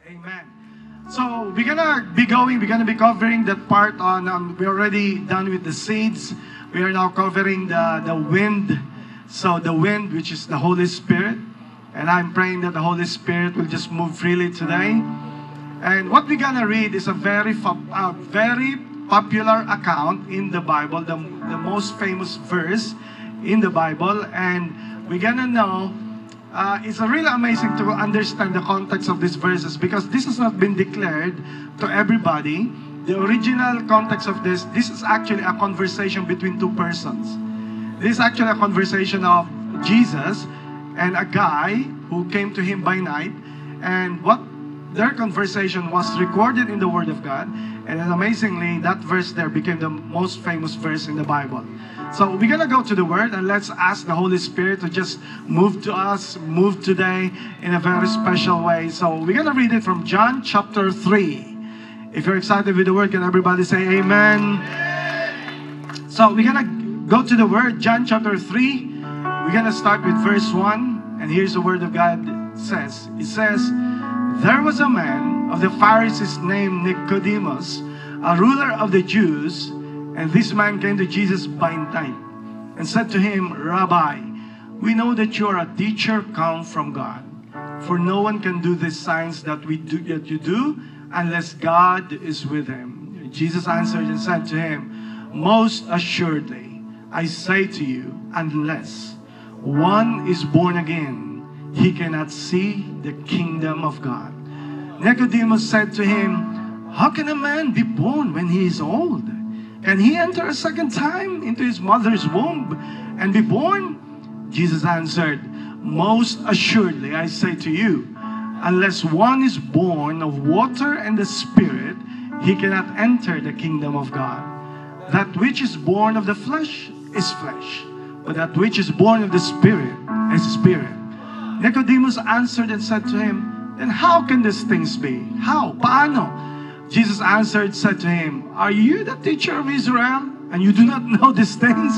Amen. So we're gonna be covering that part on, we're already done with the seeds. We are now covering the wind. So the wind, which is the Holy Spirit. And I'm praying that the Holy Spirit will just move freely today. And what we're gonna read is a very popular account in the Bible, the most famous verse in the Bible. And we're gonna know, it's really amazing to understand the context of these verses, because this has not been declared to everybody. The original context of this is actually a conversation between two persons. This is actually a conversation of Jesus and a guy who came to him by night, and what their conversation was recorded in the Word of God. And then amazingly, that verse there became the most famous verse in the Bible. So we're gonna go to the Word, and let's ask the Holy Spirit to just move to us, move today in a very special way. So we're gonna read it from John chapter 3. If you're excited with the Word, can everybody say amen? So we're gonna go to the Word, John chapter 3. We're gonna start with verse 1, and here's the Word of God says. It says, "There was a man of the Pharisees named Nicodemus, a ruler of the Jews, and this man came to Jesus by night and said to him, 'Rabbi, we know that you are a teacher come from God, for no one can do the signs that you do unless God is with him.' Jesus answered and said to him, 'Most assuredly, I say to you, unless one is born again, he cannot see the kingdom of God.' Nicodemus said to him, 'How can a man be born when he is old? Can he enter a second time into his mother's womb and be born?' Jesus answered, 'Most assuredly, I say to you, unless one is born of water and the Spirit, he cannot enter the kingdom of God. That which is born of the flesh is flesh, but that which is born of the Spirit is spirit.' Nicodemus answered and said to him, 'Then how can these things be? How? Paano?' Jesus answered, said to him, 'Are you the teacher of Israel, and you do not know these things?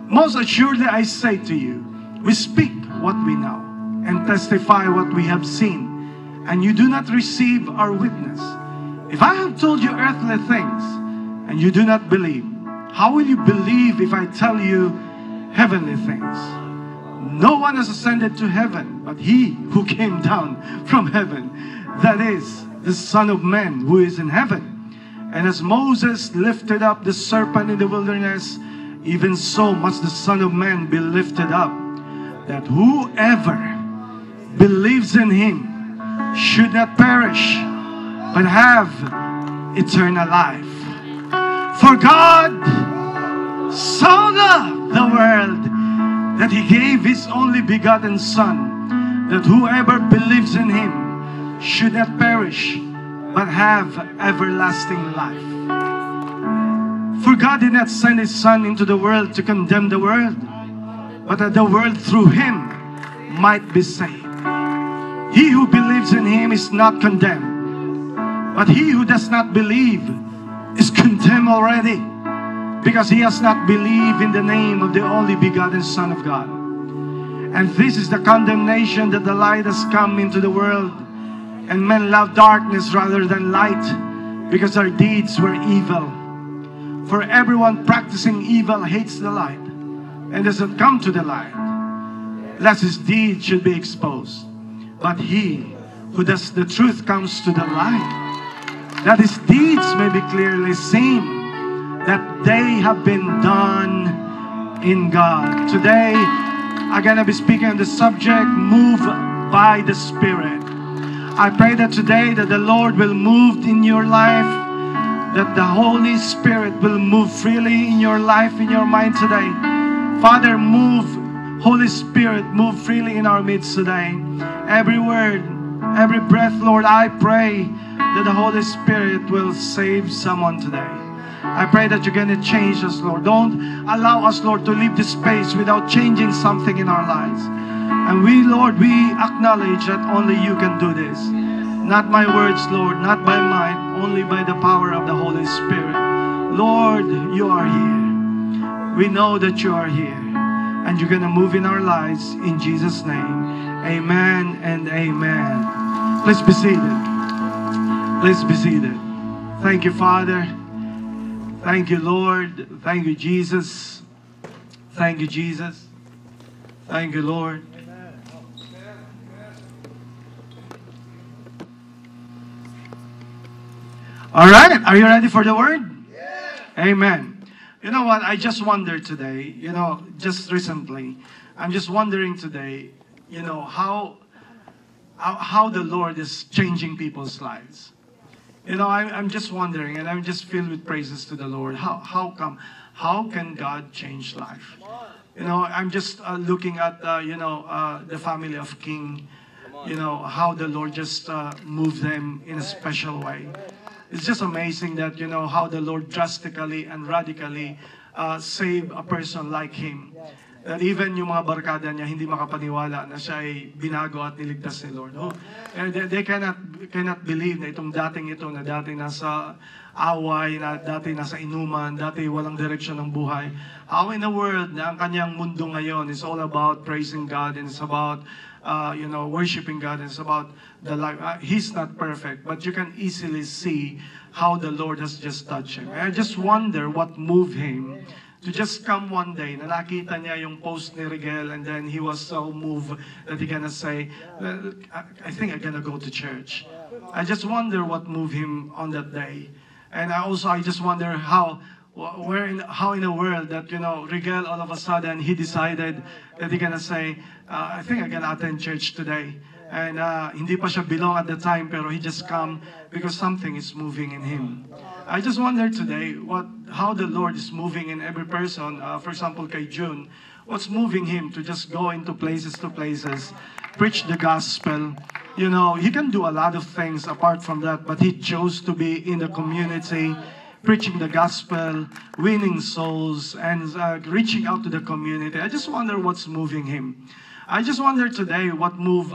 Most assuredly I say to you, we speak what we know, and testify what we have seen, and you do not receive our witness. If I have told you earthly things, and you do not believe, how will you believe if I tell you heavenly things? No one has ascended to heaven, but he who came down from heaven, that is, the Son of Man who is in heaven. And as Moses lifted up the serpent in the wilderness, even so must the Son of Man be lifted up, that whoever believes in him should not perish, but have eternal life. For God so loved the world that he gave his only begotten Son, that whoever believes in him should not perish, but have everlasting life. For God did not send his Son into the world to condemn the world, but that the world through him might be saved. He who believes in him is not condemned, but he who does not believe is condemned already, because he has not believed in the name of the only begotten Son of God. And this is the condemnation, that the light has come into the world, and men love darkness rather than light, because their deeds were evil. For everyone practicing evil hates the light, and does not come to the light, lest his deeds should be exposed. But he who does the truth comes to the light, that his deeds may be clearly seen, that they have been done in God." Today, I'm going to be speaking on the subject, move by the Spirit. I pray that today that the Lord will move in your life, that the Holy Spirit will move freely in your life, in your mind today. Father, move. Holy Spirit, move freely in our midst today. Every word, every breath, Lord, I pray that the Holy Spirit will save someone today. I pray that you're going to change us, Lord. Don't allow us, Lord, to leave this space without changing something in our lives. And we, Lord, we acknowledge that only you can do this. Not my words, Lord, not by might, only by the power of the Holy Spirit. Lord, you are here. We know that you are here, and you're going to move in our lives in Jesus' name. Amen and amen. Please be seated. Please be seated. Thank you, Father. Thank you, Lord. Thank you, Jesus. Thank you, Jesus. Thank you, Lord. All right, are you ready for the word? Amen. You know what? I just wondered today, just recently, I'm just wondering today, how the Lord is changing people's lives. I'm just wondering, and I'm just filled with praises to the Lord. How can God change life? I'm just looking at, the family of King, how the Lord just moved them in a special way. It's just amazing that, how the Lord drastically and radically saved a person like him. That even yung mga barkada niya hindi makapaniwala na siya ay binago at niligtas ni Lord. They cannot believe na itong dating ito na dati nasa away, na dati nasa inuman, dati walang direksyon ng buhay. How in the world na ang kanyang mundo ngayon is all about praising God, and it's about worshiping God, and it's about the life. He's not perfect, but you can easily see how the Lord has just touched him. And I just wonder what moved him to just come one day, na nakita niya yung post ni Rigel, and then he was so moved that he gonna say, I think I'm gonna go to church. I just wonder what moved him on that day. And I just wonder how in the world that, Rigel all of a sudden, he decided that he gonna say, I think I'm gonna attend church today. And hindi pa siya belong at the time, pero he just come because something is moving in him. I just wonder today how the Lord is moving in every person. For example, kay June, what's moving him to just go into places, preach the gospel. He can do a lot of things apart from that, but he chose to be in the community, preaching the gospel, winning souls, and reaching out to the community. I just wonder what's moving him. I just wonder today what moved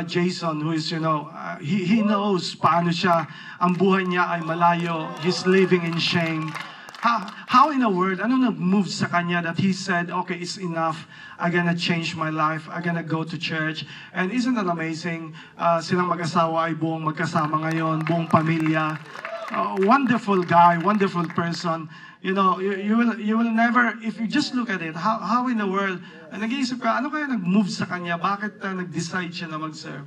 Jason, who is, he knows paano siya, ang buhay niya ay malayo, he's living in shame. How in a word, ano nag-move sa kanya that he said, okay, it's enough, I'm gonna change my life, I'm gonna go to church. And isn't that amazing? Silang mag-asawa ay buong magkasama ngayon, buong pamilya. Wonderful guy, wonderful person. You will never, if you just look at it, how in the world, nag-iisip ka, ano kaya nag-move sa kanya? Bakit nag-decide siya na mag-serve?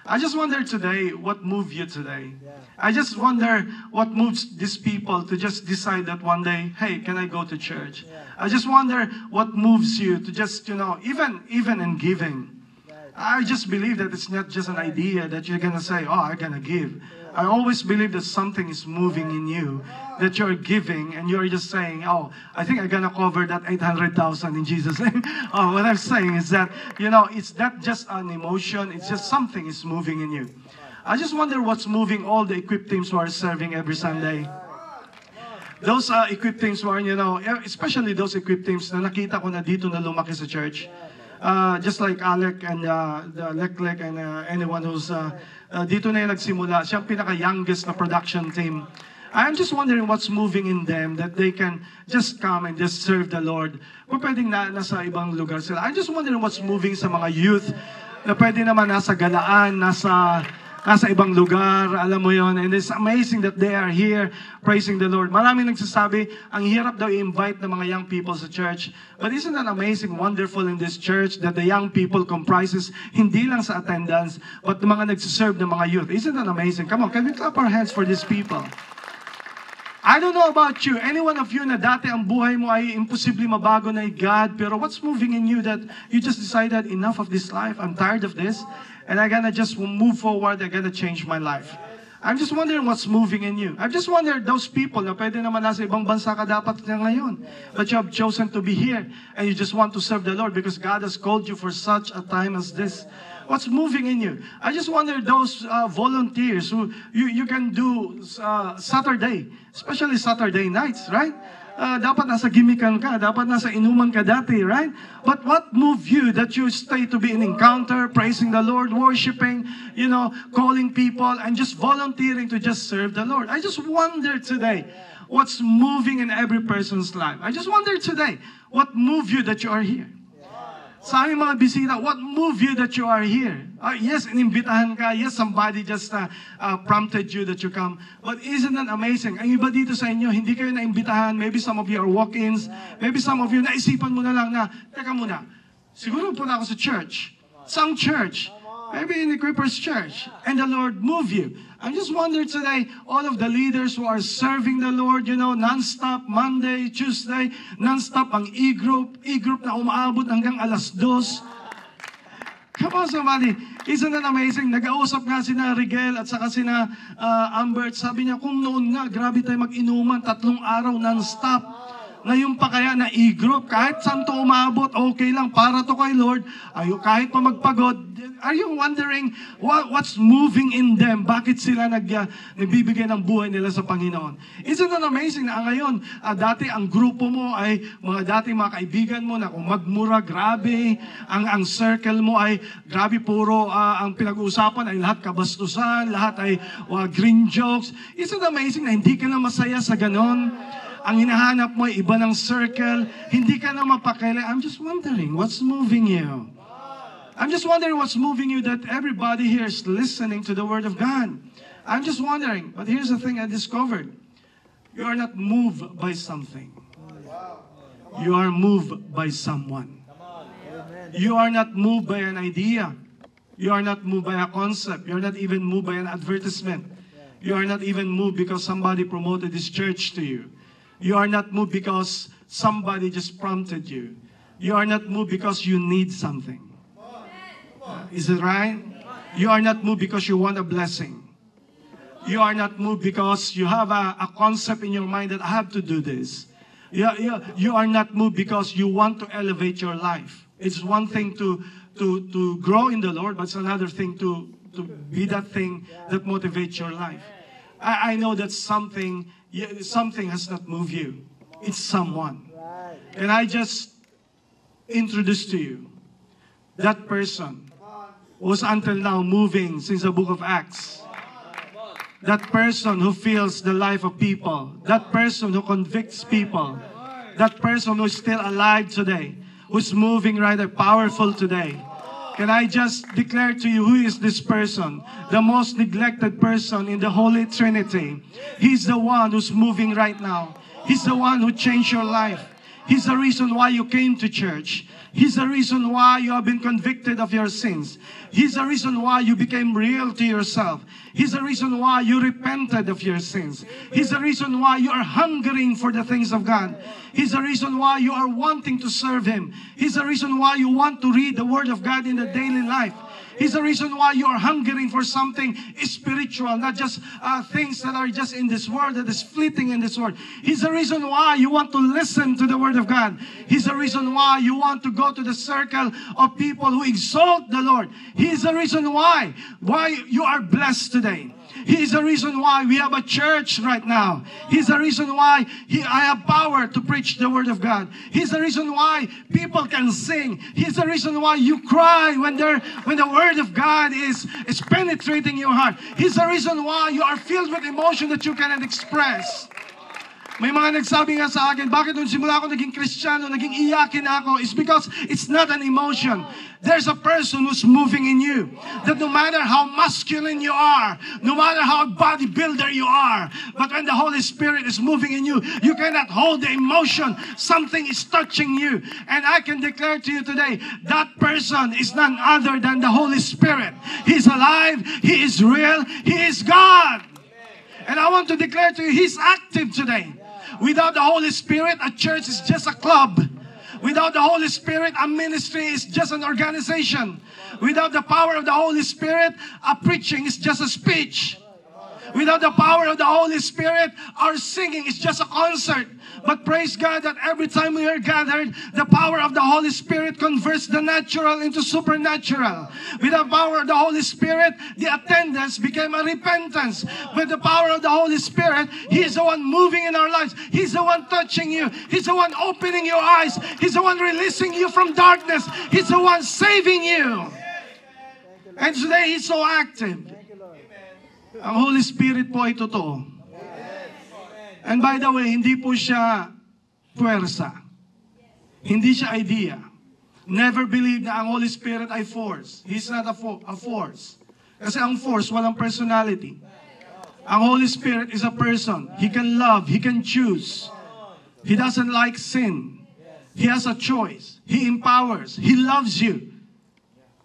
I just wonder today, what moved you today? I just wonder what moves these people to just decide that one day, hey, can I go to church? I just wonder what moves you to just, even in giving. I just believe that it's not just an idea that you're going to say, oh, I'm going to give. I always believe that something is moving in you, that you're giving, and you're just saying, oh, I think I'm going to cover that 800,000 in Jesus' name. Oh, what I'm saying is that, it's not just an emotion, it's just something is moving in you. I just wonder what's moving all the equipped teams who are serving every Sunday. Those equipped teams who are, especially those equipped teams na nakita ko na dito na lumaki sa church. Just like Alec and the Leklek and anyone who's dito na yung nagsimula. Siya ang pinaka-youngest na production team. I'm just wondering what's moving in them that they can just come and just serve the Lord. Kung pwedeng nasa ibang lugar sila. I'm just wondering what's moving sa mga youth na pwede naman nasa galaan, nasa ibang lugar, alam mo yon. And it's amazing that they are here praising the Lord. Maraming nagsasabi, ang hirap daw i-invite ng mga young people sa church. But isn't that amazing, wonderful in this church that the young people comprises hindi lang sa attendance, but the mga nagsiserve ng mga youth. Isn't that amazing? Come on, can we clap our hands for these people? I don't know about you, any one of you na dati ang buhay mo ay imposible mabago na God, pero what's moving in you that you just decided, enough of this life, I'm tired of this, and I'm gonna just move forward, I'm gonna change my life. I'm just wondering what's moving in you. I just wonder those people na pwede naman nasa ibang bansa ka dapat na ngayon, but you have chosen to be here, and you just want to serve the Lord because God has called you for such a time as this. What's moving in you? I just wonder those volunteers who you can do Saturday, especially Saturday nights, right? Dapat nasa gimikan ka, dapat nasa inuman ka dati, right? But what moved you that you stay to be in encounter, praising the Lord, worshiping, calling people, and just volunteering to just serve the Lord? I just wonder today, what's moving in every person's life? I just wonder today, what moved you that you are here? Sa aming mga bisita, what moved you that you are here? Yes, inimbitahan ka. Yes, somebody just prompted you that you come. But isn't that amazing? Ang iba dito sa inyo, hindi kayo naimbitahan. Maybe some of you are walk-ins. Maybe some of you, naisipan mo na lang na, teka muna, siguro po na ako sa church. Some church. Maybe in the Equippers Church. And the Lord move you. I'm just wondering today, all of the leaders who are serving the Lord, non-stop, Monday, Tuesday, non-stop ang e-group na umaabot hanggang 2:00. Come on, somebody. Isn't that amazing? Nag-ausap nga sina Rigel at saka sina Ambert. Sabi niya, kung noon nga, grabe tayo mag-inuman, 3 araw non-stop. Ngayon pa kaya na e-group, kahit saan to umabot, okay lang, para to kay Lord. Kahit pa magpagod, are you wondering what's moving in them? Bakit sila nagbibigay ng buhay nila sa Panginoon? Isn't that amazing na ngayon, dati ang grupo mo ay dating mga kaibigan mo na kung magmura, grabe. Ang circle mo ay grabe, puro ang pinag-uusapan ay lahat kabastusan, lahat ay green jokes. Isn't it amazing na hindi ka na masaya sa ganon? Ang hinahanap mo ay iba ng circle, hindi ka na mapakailan. I'm just wondering, what's moving you? I'm just wondering what's moving you that everybody here is listening to the Word of God. I'm just wondering, but here's the thing I discovered. You are not moved by something. You are moved by someone. You are not moved by an idea. You are not moved by a concept. You are not even moved by an advertisement. You are not even moved because somebody promoted this church to you. You are not moved because somebody just prompted you. You are not moved because you need something. Is it right? You are not moved because you want a blessing. You are not moved because you have a concept in your mind that I have to do this. You are not moved because you want to elevate your life. It's one thing to grow in the Lord, but it's another thing to be that thing that motivates your life. I know that something has not moved you. It's someone. And I just introduced to you that person was until now moving since the book of Acts. That person who feels the life of people. That person who convicts people. That person who is still alive today. Who's moving rather powerful today. Can I just declare to you who is this person? The most neglected person in the Holy Trinity. He's the one who's moving right now. He's the one who changed your life. He's the reason why you came to church. He's the reason why you have been convicted of your sins. He's the reason why you became real to yourself. He's the reason why you repented of your sins. He's the reason why you are hungering for the things of God. He's the reason why you are wanting to serve Him. He's the reason why you want to read the Word of God in the daily life. He's the reason why you are hungering for something spiritual, not just things that are just in this world, that is fleeting in this world. He's the reason why you want to listen to the Word of God. He's the reason why you want to go to the circle of people who exalt the Lord. He is the reason why you are blessed today. He is the reason why we have a church right now. He's the reason why I have power to preach the Word of God. He's the reason why people can sing. He's the reason why you cry when the Word of God is penetrating your heart. He's the reason why you are filled with emotion that you cannot express. May mga nagsabi nga sa akin, bakit nung simula ako naging Kristiyano, naging iyakin ako? It's because it's not an emotion. There's a person who's moving in you. That no matter how masculine you are, no matter how bodybuilder you are, but when the Holy Spirit is moving in you, you cannot hold the emotion. Something is touching you. And I can declare to you today, that person is none other than the Holy Spirit. He's alive. He is real. He is God. And I want to declare to you, He's active today. Without the Holy Spirit, a church is just a club. Without the Holy Spirit, a ministry is just an organization. Without the power of the Holy Spirit, a preaching is just a speech. Without the power of the Holy Spirit, our singing is just a concert. But praise God that every time we are gathered, the power of the Holy Spirit converts the natural into supernatural. With the power of the Holy Spirit, the attendance became a repentance. With the power of the Holy Spirit, He is the one moving in our lives. He's the one touching you. He's the one opening your eyes. He's the one releasing you from darkness. He's the one saving you. And today, He's so active. Ang Holy Spirit po ay totoo. And by the way, hindi po siya puwersa. Hindi siya idea. never believe na ang Holy Spirit ay force. He's not a force. Kasi ang force, walang personality. Ang Holy Spirit is a person. He can love. He can choose. He doesn't like sin. He has a choice. He empowers. He loves you.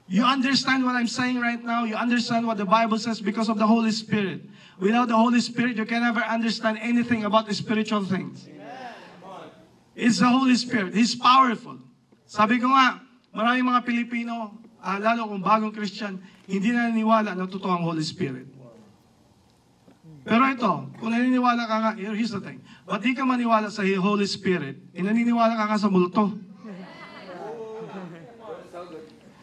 You understand what I'm saying right now? You understand what the Bible says because of the Holy Spirit. Without the Holy Spirit, you can never understand anything about the spiritual things. It's the Holy Spirit. He's powerful. Sabi ko nga, maraming mga Pilipino, lalo kung bagong Christian, hindi na naniniwala na totoo ang Holy Spirit. Pero ito, kung naniniwala ka nga, here's the thing. Ba't di ka maniwala sa Holy Spirit? Naniniwala ka nga sa multo.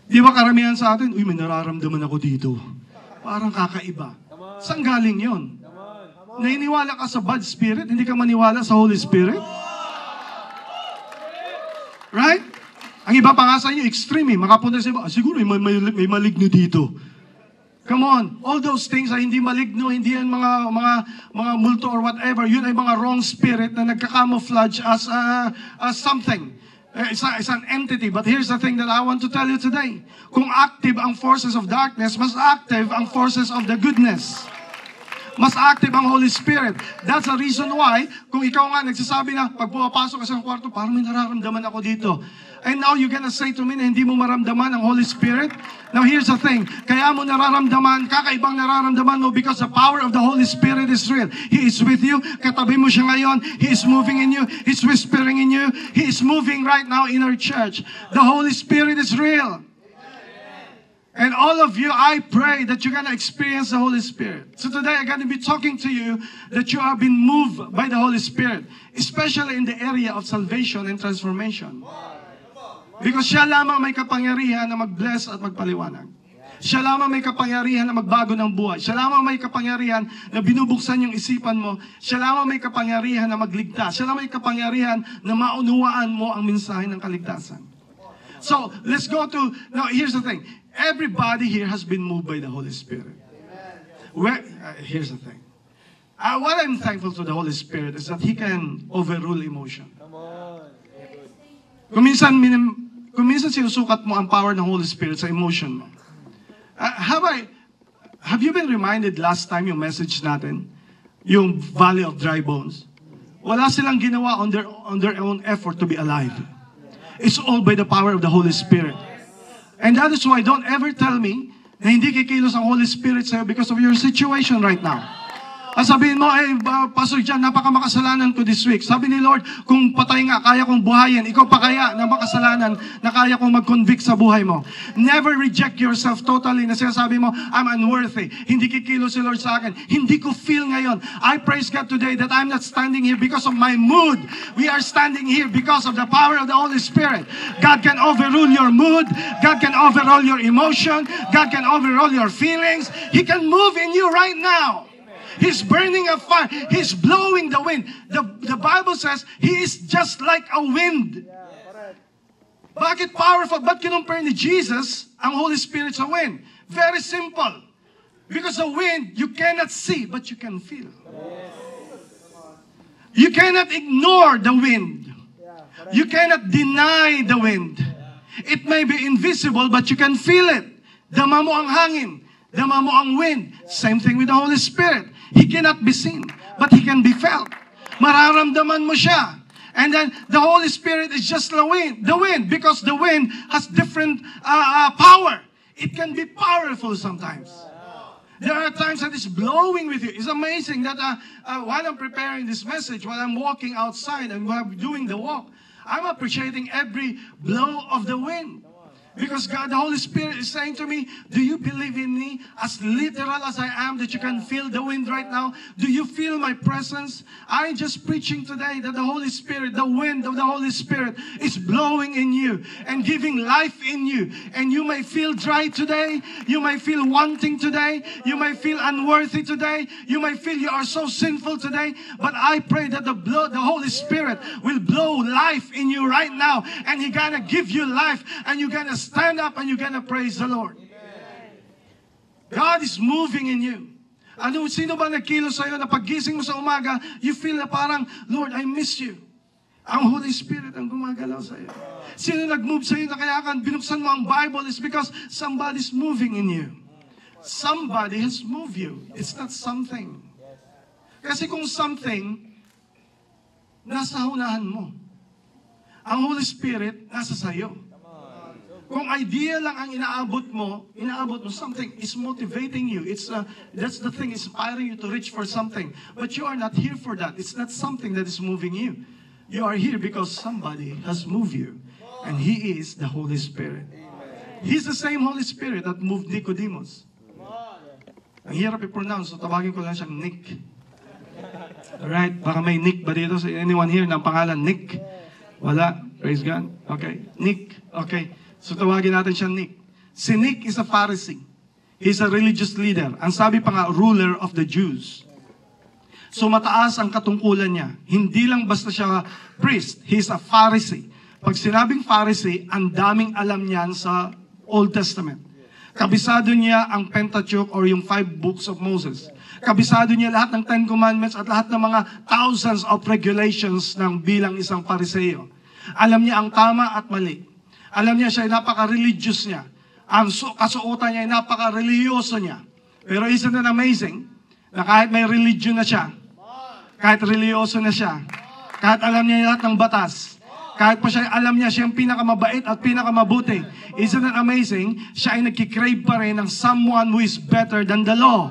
Di ba karamihan sa atin, uy, may nararamdaman ako dito. Parang kakaiba. Saan galing yon? Naniniwala ka sa bad spirit, hindi ka maniwala sa Holy Spirit? Right? Ang iba pa nga sa inyo, extreme eh. Makapunta sa iba, siguro may maligno dito. Come on. All those things ay hindi maligno, hindi yan mga multo or whatever. Yun ay mga wrong spirit na nagka-camouflage as something. It's an entity. But here's the thing that I want to tell you today. Kung active ang forces of darkness, mas active ang forces of the goodness. Mas active ang Holy Spirit. That's the reason why, kung ikaw nga nagsasabi na, pag pumapasok ka sa kwarto, parang may nararamdaman ako dito. And now you're gonna say to me na hindi mo maramdaman ang Holy Spirit? Now here's the thing. Kaya mo nararamdaman, kakaibang nararamdaman mo because the power of the Holy Spirit is real. He is with you. Katabi mo siya ngayon. He is moving in you. He's whispering in you. He is moving right now in our church. The Holy Spirit is real. And all of you, I pray that you're going to experience the Holy Spirit. So today, I'm going to be talking to you that you have been moved by the Holy Spirit, especially in the area of salvation and transformation. Because siya lamang may kapangyarihan na mag-bless at magpaliwanag. Siya lamang may kapangyarihan na magbago ng buhay. Siya lamang may kapangyarihan na binubuksan yung isipan mo. Siya lamang may kapangyarihan na magligtas. Siya lamang may kapangyarihan na maunawaan mo ang mensahe ng kaligtasan. So, let's go to, now here's the thing. Everybody here has been moved by the Holy Spirit. Here's the thing. What I'm thankful to the Holy Spirit is that He can overrule emotion. Kung minsan sinusukat mo ang power ng Holy Spirit sa emotion mo. Have you been reminded last time yung message natin? Yung Valley of Dry Bones? Wala silang ginawa on their own effort to be alive. It's all by the power of the Holy Spirit. And that is why don't ever tell me na hindi kikilos ang Holy Spirit sa'yo because of your situation right now. Sabihin mo, Pastor John, napakamakasalanan ko this week. Sabi ni Lord, kung patay nga, kaya kong buhayin. Ikaw pa kaya na makasalanan na kaya kong mag-convict sa buhay mo. Never reject yourself totally na sinasabi mo, I'm unworthy. Hindi kikilos si Lord sa akin. Hindi ko feel ngayon. I praise God today that I'm not standing here because of my mood. We are standing here because of the power of the Holy Spirit. God can overrule your mood. God can overrule your emotion. God can overrule your feelings. He can move in you right now. He's burning a fire. He's blowing the wind. The Bible says, He is just like a wind. Bakit powerful? Ba't kinumpare ni Jesus ang Holy Spirit sa wind? Very simple. Because the wind, you cannot see, but you can feel. You cannot ignore the wind. You cannot deny the wind. It may be invisible, but you can feel it. Dama mo ang hangin. Dama mo ang wind. Same thing with the Holy Spirit. He cannot be seen, but He can be felt. Mararamdaman mo siya. And then the Holy Spirit is just the wind, because the wind has different power. It can be powerful sometimes. There are times that it's blowing with you. It's amazing that while I'm preparing this message, while I'm walking outside and while I'm doing the walk, I'm appreciating every blow of the wind. Because God, the Holy Spirit is saying to me, do you believe in me as literal as I am, that you can feel the wind right now? Do you feel my presence? I'm just preaching today that the Holy Spirit, the wind of the Holy Spirit is blowing in you and giving life in you. And you may feel dry today. You may feel wanting today. You may feel unworthy today. You may feel you are so sinful today. But I pray that the Holy Spirit will blow life in you right now. And He's gonna give you life. And you're gonna stand up and you're gonna praise the Lord. God is moving in you. Sino ba nagkilos sa'yo na paggising mo sa umaga, you feel na parang, Lord, I miss you. Ang Holy Spirit ang gumagalaw sa'yo. Sino nag-move sa'yo na kaya kan binuksan mo ang Bible is because somebody's moving in you. Somebody has moved you. It's not something. Kasi kung something, nasa unahan mo. Ang Holy Spirit, nasa sayo. Kung idea lang ang inaabot mo something is motivating you. That's the thing, inspiring you to reach for something. But you are not here for that. It's not something that is moving you. You are here because somebody has moved you. And He is the Holy Spirit. He's the same Holy Spirit that moved Nicodemus. Ang hirap i-pronounce, so tawagin ko lang siyang Nick. Alright, baka may Nick ba dito? So anyone here ng pangalan Nick? Wala? Praise God? Okay. Nick. Okay. So tawagin natin siya Nick. Si Nick is a Pharisee. He's a religious leader. Ang sabi pa nga, ruler of the Jews. So mataas ang katungkulan niya. Hindi lang basta siya priest. He's a Pharisee. Pag sinabing Pharisee, ang daming alam niyan sa Old Testament. Kabisado niya ang Pentateuch or yung 5 books of Moses. Kabisado niya lahat ng 10 Commandments at lahat ng mga thousands of regulations ng bilang isang Pariseo. Alam niya ang tama at mali. Alam niya siya ay napaka-religious niya. Ang kasuotan niya ay napaka-religyoso niya. Pero isn't it amazing na kahit may religion na siya, kahit religyoso na siya, kahit alam niya lahat ng batas, kahit pa siya alam niya siya yung pinakamabait at pinakamabuti, isn't it amazing, siya ay nagkikrave pa rin ng someone who is better than the law.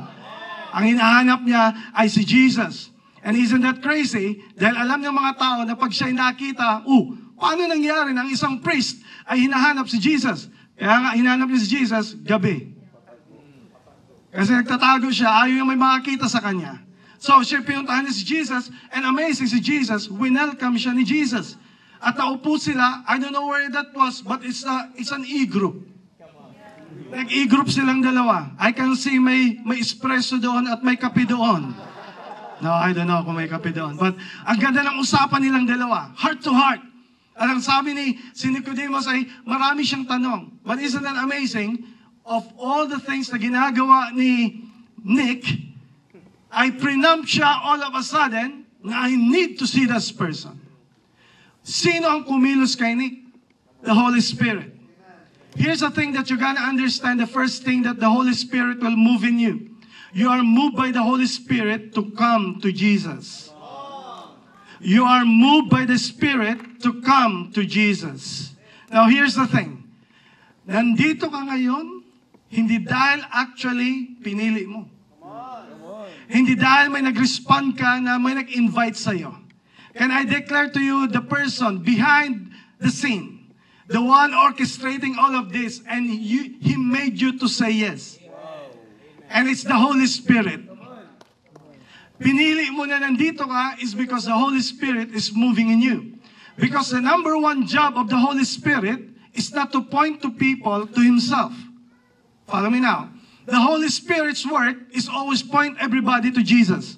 Ang hinahanap niya ay si Jesus. And isn't that crazy? Dahil alam ng mga tao na pag siya ay nakita, paano nangyari ng isang priest ay hinahanap si Jesus? Kaya nga, hinahanap niya si Jesus, gabi. Kasi nagtatago siya, ayaw yung may makakita sa kanya. So, siya pinuntahan niya si Jesus, and amazing si Jesus, winelcome siya ni Jesus. At naupo sila, I don't know where that was, but it's an e-group. Nag-e-group silang dalawa. I can see may espresso doon at may kape doon. No, I don't know kung may kape doon. But ang ganda ng usapan nilang dalawa, heart to heart. At ang sabi ni Nicodemus ay marami siyang tanong. But isn't that amazing? Of all the things na ginagawa ni Nick, I prenup siya all of a sudden na I need to see this person. Sino ang kumilos kay Nick? The Holy Spirit. Here's the thing that you gotta understand. The first thing that the Holy Spirit will move in you. You are moved by the Holy Spirit to come to Jesus. You are moved by the Spirit to come to Jesus. Now here's the thing. Nandito ka ngayon, hindi dahil actually pinili mo. Hindi dahil may nag-respond ka na may nag-invite sa'yo. Can I declare to you the person behind the scene, the one orchestrating all of this, and He made you to say yes. And it's the Holy Spirit. Pinili mo na nandito ka is because the Holy Spirit is moving in you. Because the number one job of the Holy Spirit is not to point to people to Himself. Follow me now. The Holy Spirit's work is always point everybody to Jesus.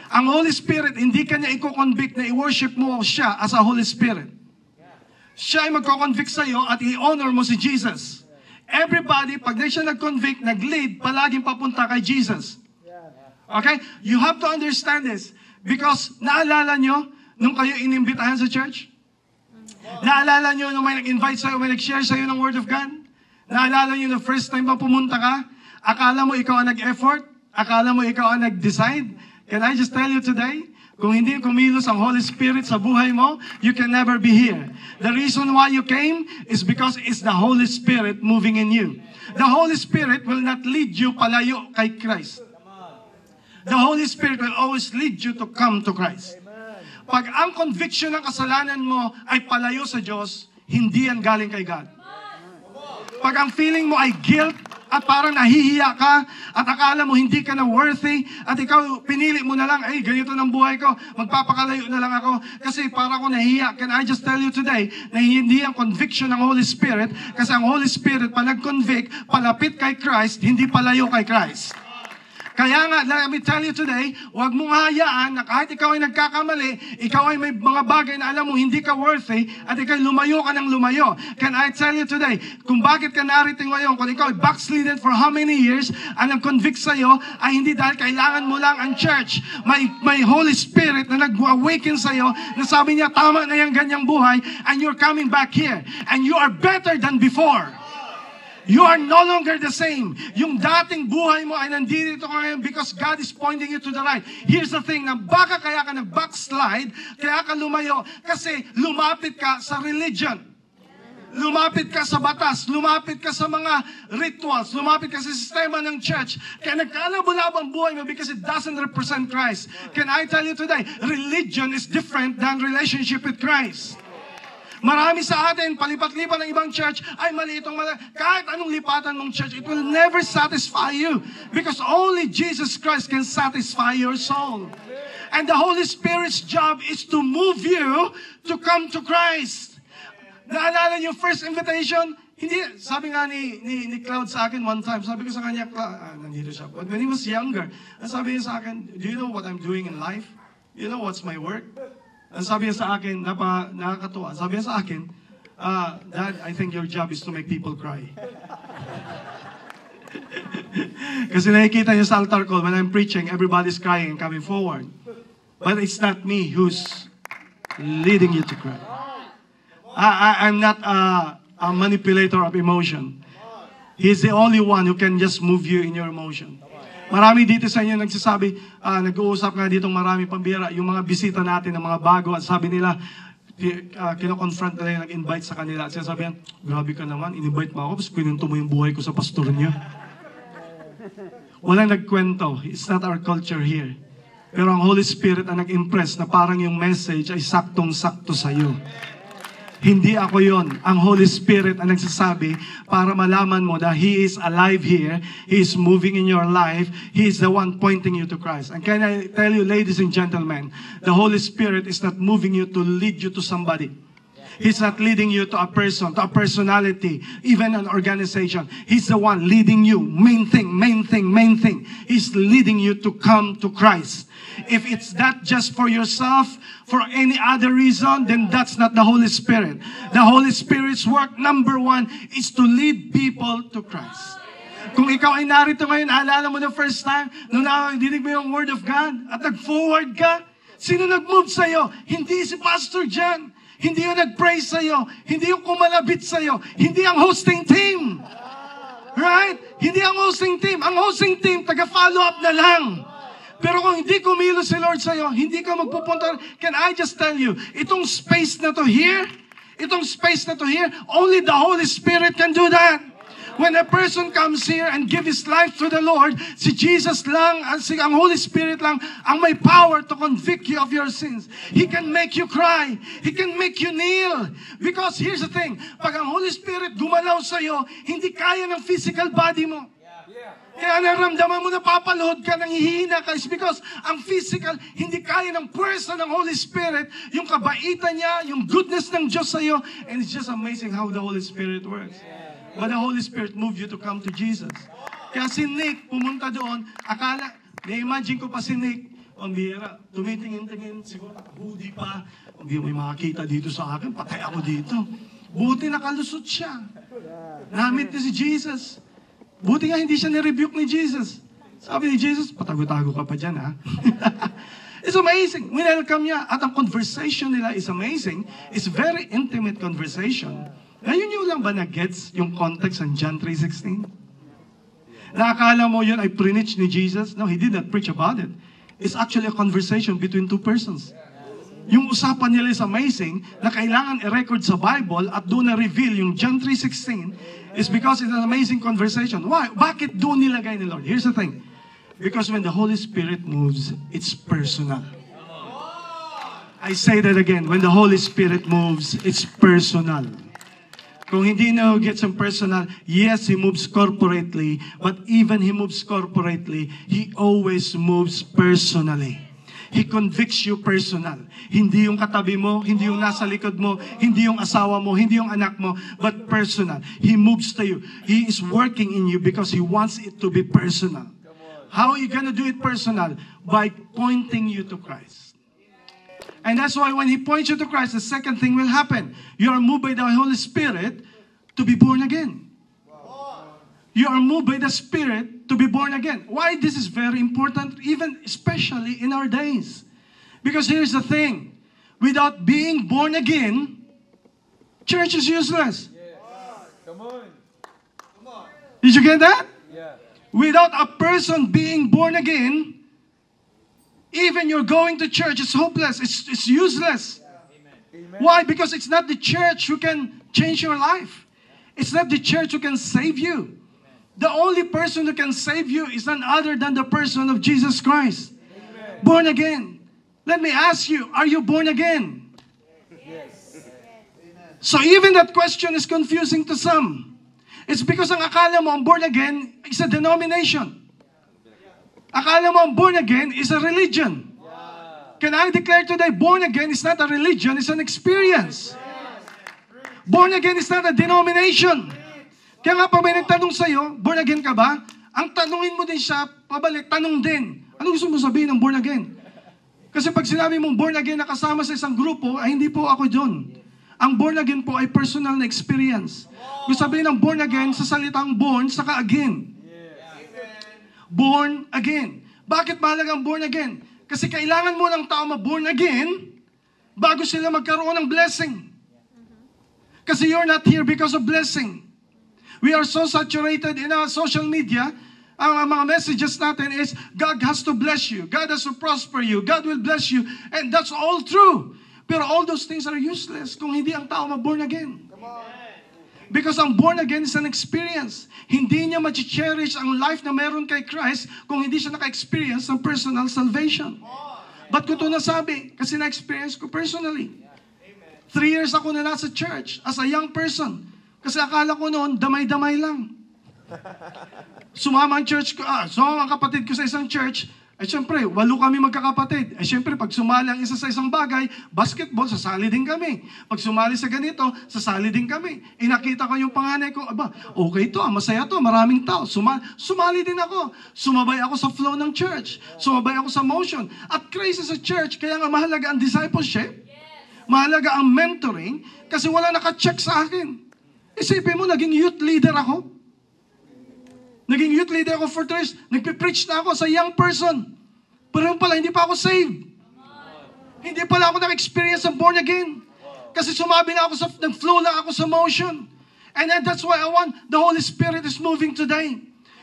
Ang Holy Spirit, hindi ka niya i-convict na i-worship mo siya as a Holy Spirit. Siya ay magko-convict sa'yo at i-honor mo si Jesus. Everybody, pag na siya nag-convict, nag-lead, palaging papunta kay Jesus. Okay? You have to understand this. Because, naalala nyo, nung kayo inimbitahan sa church? Naalala nyo nung may nag-invite sa'yo, may nag-share sa'yo ng Word of God? Naalala nyo na first time pa pumunta ka? Akala mo ikaw ang nag-effort? Akala mo ikaw ang nag-decide? Can I just tell you today? Kung hindi kumilos ang Holy Spirit sa buhay mo, you can never be here. The reason why you came is because it's the Holy Spirit moving in you. The Holy Spirit will not lead you palayo kay Christ. The Holy Spirit will always lead you to come to Christ. Pag ang conviction ng kasalanan mo ay palayo sa Diyos, hindi yan galing kay God. Pag ang feeling mo ay guilt, at parang nahihiya ka, at akala mo hindi ka na worthy, at ikaw pinili mo na lang, ganito ng buhay ko, magpapakalayo na lang ako, kasi para ako nahihiya. Can I just tell you today, na hindi ang conviction ng Holy Spirit, kasi ang Holy Spirit, pa nag-convict, palapit kay Christ, hindi palayo kay Christ. Kaya nga, let me tell you today, huwag mong hayaan na kahit ikaw ay nagkakamali, ikaw ay may mga bagay na alam mo hindi ka worthy, at ikaw lumayo ka ng lumayo. Can I tell you today, kung bakit ka nariting ngayon, kung ikaw ay backslidden for how many years, ang nag-convict sa'yo ay hindi dahil kailangan mo lang ang church. May Holy Spirit na nag-awaken sa'yo, na sabi niya, tama na yung ganyang buhay, and you're coming back here. And you are better than before. You are no longer the same. Yung dating buhay mo ay nandito ka ngayon because God is pointing you to the right. Here's the thing, na baka kaya ka nag-backslide, kaya ka lumayo, kasi lumapit ka sa religion. Lumapit ka sa batas, lumapit ka sa mga rituals, lumapit ka sa sistema ng church. Kaya nagkalabo-labo ang buhay mo because it doesn't represent Christ. Can I tell you today, religion is different than relationship with Christ. Marami sa atin, palipat-lipat ng ibang church, ay mali itong kahit anong lipatan mong church, it will never satisfy you. Because only Jesus Christ can satisfy your soul. And the Holy Spirit's job is to move you to come to Christ. Naalala niyo first invitation? Hindi, sabi nga ni Cloud sa akin one time, sabi ko sa kanya, nandito siya. But when he was younger, sabi niya sa akin, do you know what I'm doing in life? You know what's my work? Ang sabi niya sa akin, nakakatuwa, sabi niya sa akin, Dad, I think your job is to make people cry. Kasi nakikita niyo sa altar call, when I'm preaching, everybody's crying and coming forward. But it's not me who's leading you to cry. I'm not a manipulator of emotion. He's the only one who can just move you in your emotion. Marami dito sa inyo nagsasabi, nag-uusap nga ditong marami pambira, yung mga bisita natin ng mga bago, at sabi nila, kino-confront nila yung nag-invite sa kanila, at sinasabihan, grabe ka naman, in-invite mo ako, tapos pinunto mo yung buhay ko sa pastor niyo. Walang nagkwento. It's not our culture here. Pero ang Holy Spirit ang nag-impress na parang yung message ay saktong-sakto sa iyo. Hindi ako yon. Ang Holy Spirit ang nagsasabi para malaman mo that He is alive here. He is moving in your life. He is the one pointing you to Christ. And can I tell you, ladies and gentlemen, the Holy Spirit is not moving you to lead you to somebody. He's not leading you to a person, to a personality, even an organization. He's the one leading you. Main thing. He's leading you to come to Christ. If it's not just for yourself, for any other reason, then that's not the Holy Spirit. The Holy Spirit's work, number one, is to lead people to Christ. Kung ikaw ay narito ngayon, alala mo the first time, nung dinig mo yung Word of God, at nag-forward ka, sino nag-move sa'yo? Hindi si Pastor John. Hindi yung nag-pray sa'yo. Hindi yung kumalabit sa'yo. Hindi ang hosting team. Right? Hindi ang hosting team. Ang hosting team, taga-follow up na lang. Pero kung hindi kumilos si Lord sa'yo, hindi ka magpupunta. Can I just tell you, itong space na to here, only the Holy Spirit can do that. When a person comes here and give his life to the Lord, si Jesus lang, ang Holy Spirit lang, ang may power to convict you of your sins. He can make you cry. He can make you kneel. Because here's the thing, pag ang Holy Spirit gumalaw sa'yo, hindi kaya ng physical body mo. Kaya naramdaman mo na papalood ka, nanghihina ka, is because ang physical, hindi kaya ng person ng Holy Spirit, yung kabaitan niya, yung goodness ng Diyos sa'yo, and it's just amazing how the Holy Spirit works. But the Holy Spirit moved you to come to Jesus. Kaya si Nick, pumunta doon, akala, na-imagine ko pa si Nick, pambira, tumitingin-tingin, siguro hoodie pa, hindi may makakita dito sa akin, patay ako dito. Buti nakalusot siya. Namit niya si Jesus. Buti nga hindi siya ni-rebuke ni Jesus. Sabi ni Jesus, patago-tago ka pa dyan, ha? It's amazing. Welcome niya. At ang conversation nila is amazing. It's very intimate conversation. Ngayon nyo lang ba na-gets yung context ng John 3:16? Nakakala mo yun ay preach ni Jesus? No, He did not preach about it. It's actually a conversation between two persons. Yung usapan nila is amazing, na kailangan i-record sa Bible at doon na-reveal yung John 3:16 is because it's an amazing conversation. Why? Bakit doon nilagay ni Lord? Here's the thing. Because when the Holy Spirit moves, it's personal. I say that again. When the Holy Spirit moves, it's personal. Kung hindi na gets some personal, yes, He moves corporately, but even He moves corporately, He always moves personally. He convicts you personal. Hindi yung katabi mo, hindi yung nasa likod mo, hindi yung asawa mo, hindi yung anak mo, but personal. He moves to you. He is working in you because He wants it to be personal. How are you gonna do it personal? By pointing you to Christ. And that's why when He points you to Christ, the second thing will happen. You are moved by the Holy Spirit to be born again. You are moved by the Spirit to be born again. Why this is very important, even especially in our days? Because here's the thing. Without being born again, church is useless. Come on. Did you get that? Yeah. Without a person being born again, even you're going to church, it's hopeless. It's useless. Amen. Why? Because it's not the church who can change your life. It's not the church who can save you. The only person who can save you is none other than the person of Jesus Christ. Amen. Born again. Let me ask you, are you born again? Yes. So even that question is confusing to some. It's because ang akala mo ang born again is a denomination. Akala mo ang born again is a religion. Can I declare today, born again is not a religion, it's an experience. Born again is not a denomination. Kaya nga pag may nagtanong sa'yo, born again ka ba? Ang tanungin mo din siya, pabalik, tanong din. Ano gusto mo sabihin ng born again? Kasi pag sinabi mong born again na kasama sa isang grupo, ay hindi po ako doon. Ang born again po ay personal na experience. Kung sabihin ng born again, sa salitang born, saka again. Born again. Bakit mahalaga ang born again? Kasi kailangan mo ng tao ma-born again bago sila magkaroon ng blessing. Kasi you're not here because of blessing. We are so saturated in our social media. Ang mga messages natin is, God has to bless you. God has to prosper you. God will bless you. And that's all true. Pero all those things are useless kung hindi ang tao ma-born again. Because ang born again is an experience. Hindi niya ma-cherish ang life na meron kay Christ kung hindi siya naka-experience ng personal salvation. Ba't ko ito nasabi? Kasi na-experience ko personally. 3 years ako na nasa church as a young person. Kasi akala ko noon, damay-damay lang. Sumama ang church ko, sumama ang kapatid ko sa isang church, syempre, 8 kami magkakapatid. Syempre, pag sumali ang isa sa isang bagay, basketball, sasali din kami. Pag sumali sa ganito, sasali din kami. Nakita ko yung panganay ko, okay to, masaya to, maraming tao. Sumali din ako. Sumabay ako sa flow ng church. Sumabay ako sa motion. At crazy sa church, kaya nga mahalaga ang discipleship. Mahalaga ang mentoring, kasi wala naka-check sa akin. Isipin mo, naging youth leader ako. Naging youth leader ako for 3 years. Nagpipreach na ako sa young person. Pero yung pala, hindi pa ako saved. Hindi pala ako naka-experience ng born again. Kasi sumabi na ako nag-flow lang ako sa motion. And then that's why I want the Holy Spirit is moving today.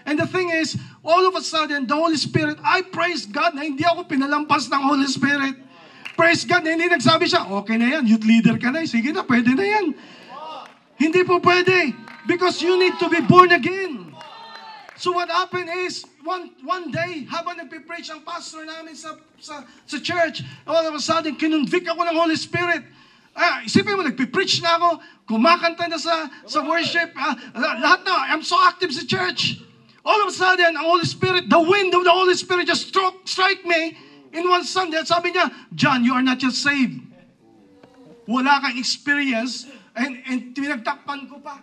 And the thing is, all of a sudden, the Holy Spirit, I praise God na hindi ako pinalampas ng Holy Spirit. Praise God na hindi nagsabi siya, okay na yan, youth leader ka na, sige na, pwede na yan. Hindi po pwede. Because you need to be born again. So what happened is, one day, habang nagpipreach ang pastor namin sa church, all of a sudden, kinonvict ako ng Holy Spirit. Isipin mo, nagpipreach na ako, kumakanta na sa worship, lahat na, I'm so active sa church. All of a sudden, ang Holy Spirit, the wind of the Holy Spirit just strike me in one Sunday. At sabi niya, John, you are not yet saved. Wala kang experience, and tinagtakpan ko pa.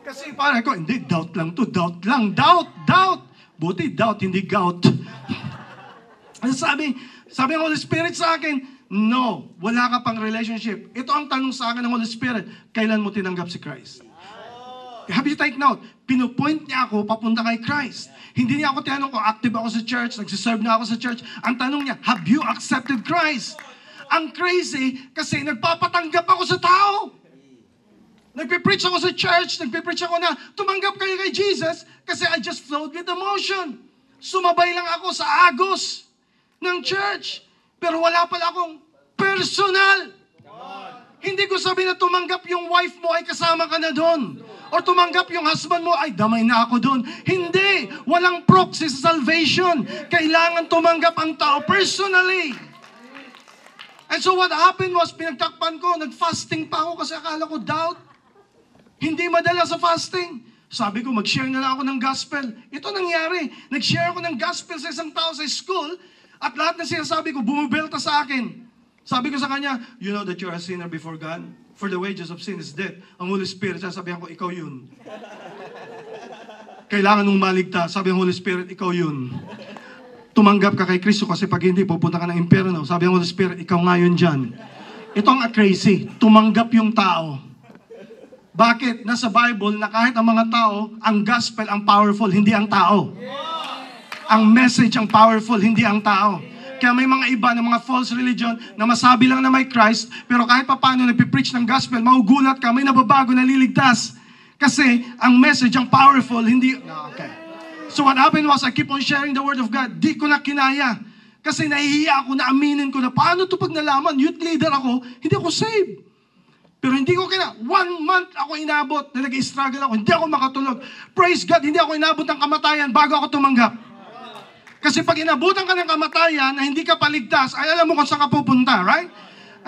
Kasi parang ko, hindi, doubt lang to, doubt lang, doubt. Buti, doubt, hindi gout. Sabi ng Holy Spirit sa akin, no, wala ka pang relationship. Ito ang tanong sa akin ng Holy Spirit, kailan mo tinanggap si Christ? Have you take note? Pinupoint niya ako papunta kay Christ. Hindi niya ako tinanong kung active ako sa church, nagsiserve na ako sa church. Ang tanong niya, have you accepted Christ? Ang crazy, kasi nagpapatanggap ako sa tao. Nagpipreach ako sa church, nagpipreach ako na tumanggap kayo kay Jesus kasi I just flowed with emotion. Sumabay lang ako sa agos ng church. Pero wala pala akong personal. Hindi ko sabi na tumanggap yung wife mo ay kasama ka na doon. O tumanggap yung husband mo ay damay na ako doon. Hindi. Walang proxy sa salvation. Kailangan tumanggap ang tao personally. And so what happened was, pinagtakpan ko, nag-fasting pa ako kasi akala ko doubt. Hindi madala sa fasting. Sabi ko, mag-share na lang ako ng gospel. Ito nangyari. Nag-share ako ng gospel sa isang tao sa school at lahat na sinasabi ko, bumibelta sa akin. Sabi ko sa kanya, you know that you're a sinner before God? For the wages of sin is death. Ang Holy Spirit, sasabihan ko, ikaw yun. kailangan mong maligtas. Sabi ng Holy Spirit, ikaw yun. Tumanggap ka kay Kristo kasi pag hindi, pupunta ka ng impyerno. Sabi ng Holy Spirit, ikaw nga yun dyan. Ito ang crazy. Tumanggap yung tao. Bakit? Nasa Bible na kahit ang mga tao, ang gospel ang powerful, hindi ang tao. Ang message ang powerful, hindi ang tao. Kaya may mga iba ng mga false religion na masabi lang na may Christ, pero kahit pa paano nagpipreach ng gospel, magugulat ka, may nababago, naliligtas. Kasi ang message ang powerful, hindi... No, okay. So what happened was, I keep on sharing the word of God. Di ko na kinaya. Kasi nahihiya ako na aminin ko na, paano ito pag nalaman? Youth leader ako, hindi ako saved. Pero hindi ko 1 month ako inabot na nag-struggle ako, hindi ako makatulog. Praise God, hindi ako inabot ng kamatayan bago ako tumanggap. Kasi pag inabutan ka ng kamatayan na hindi ka paligtas, ay alam mo kung saan ka pupunta, right?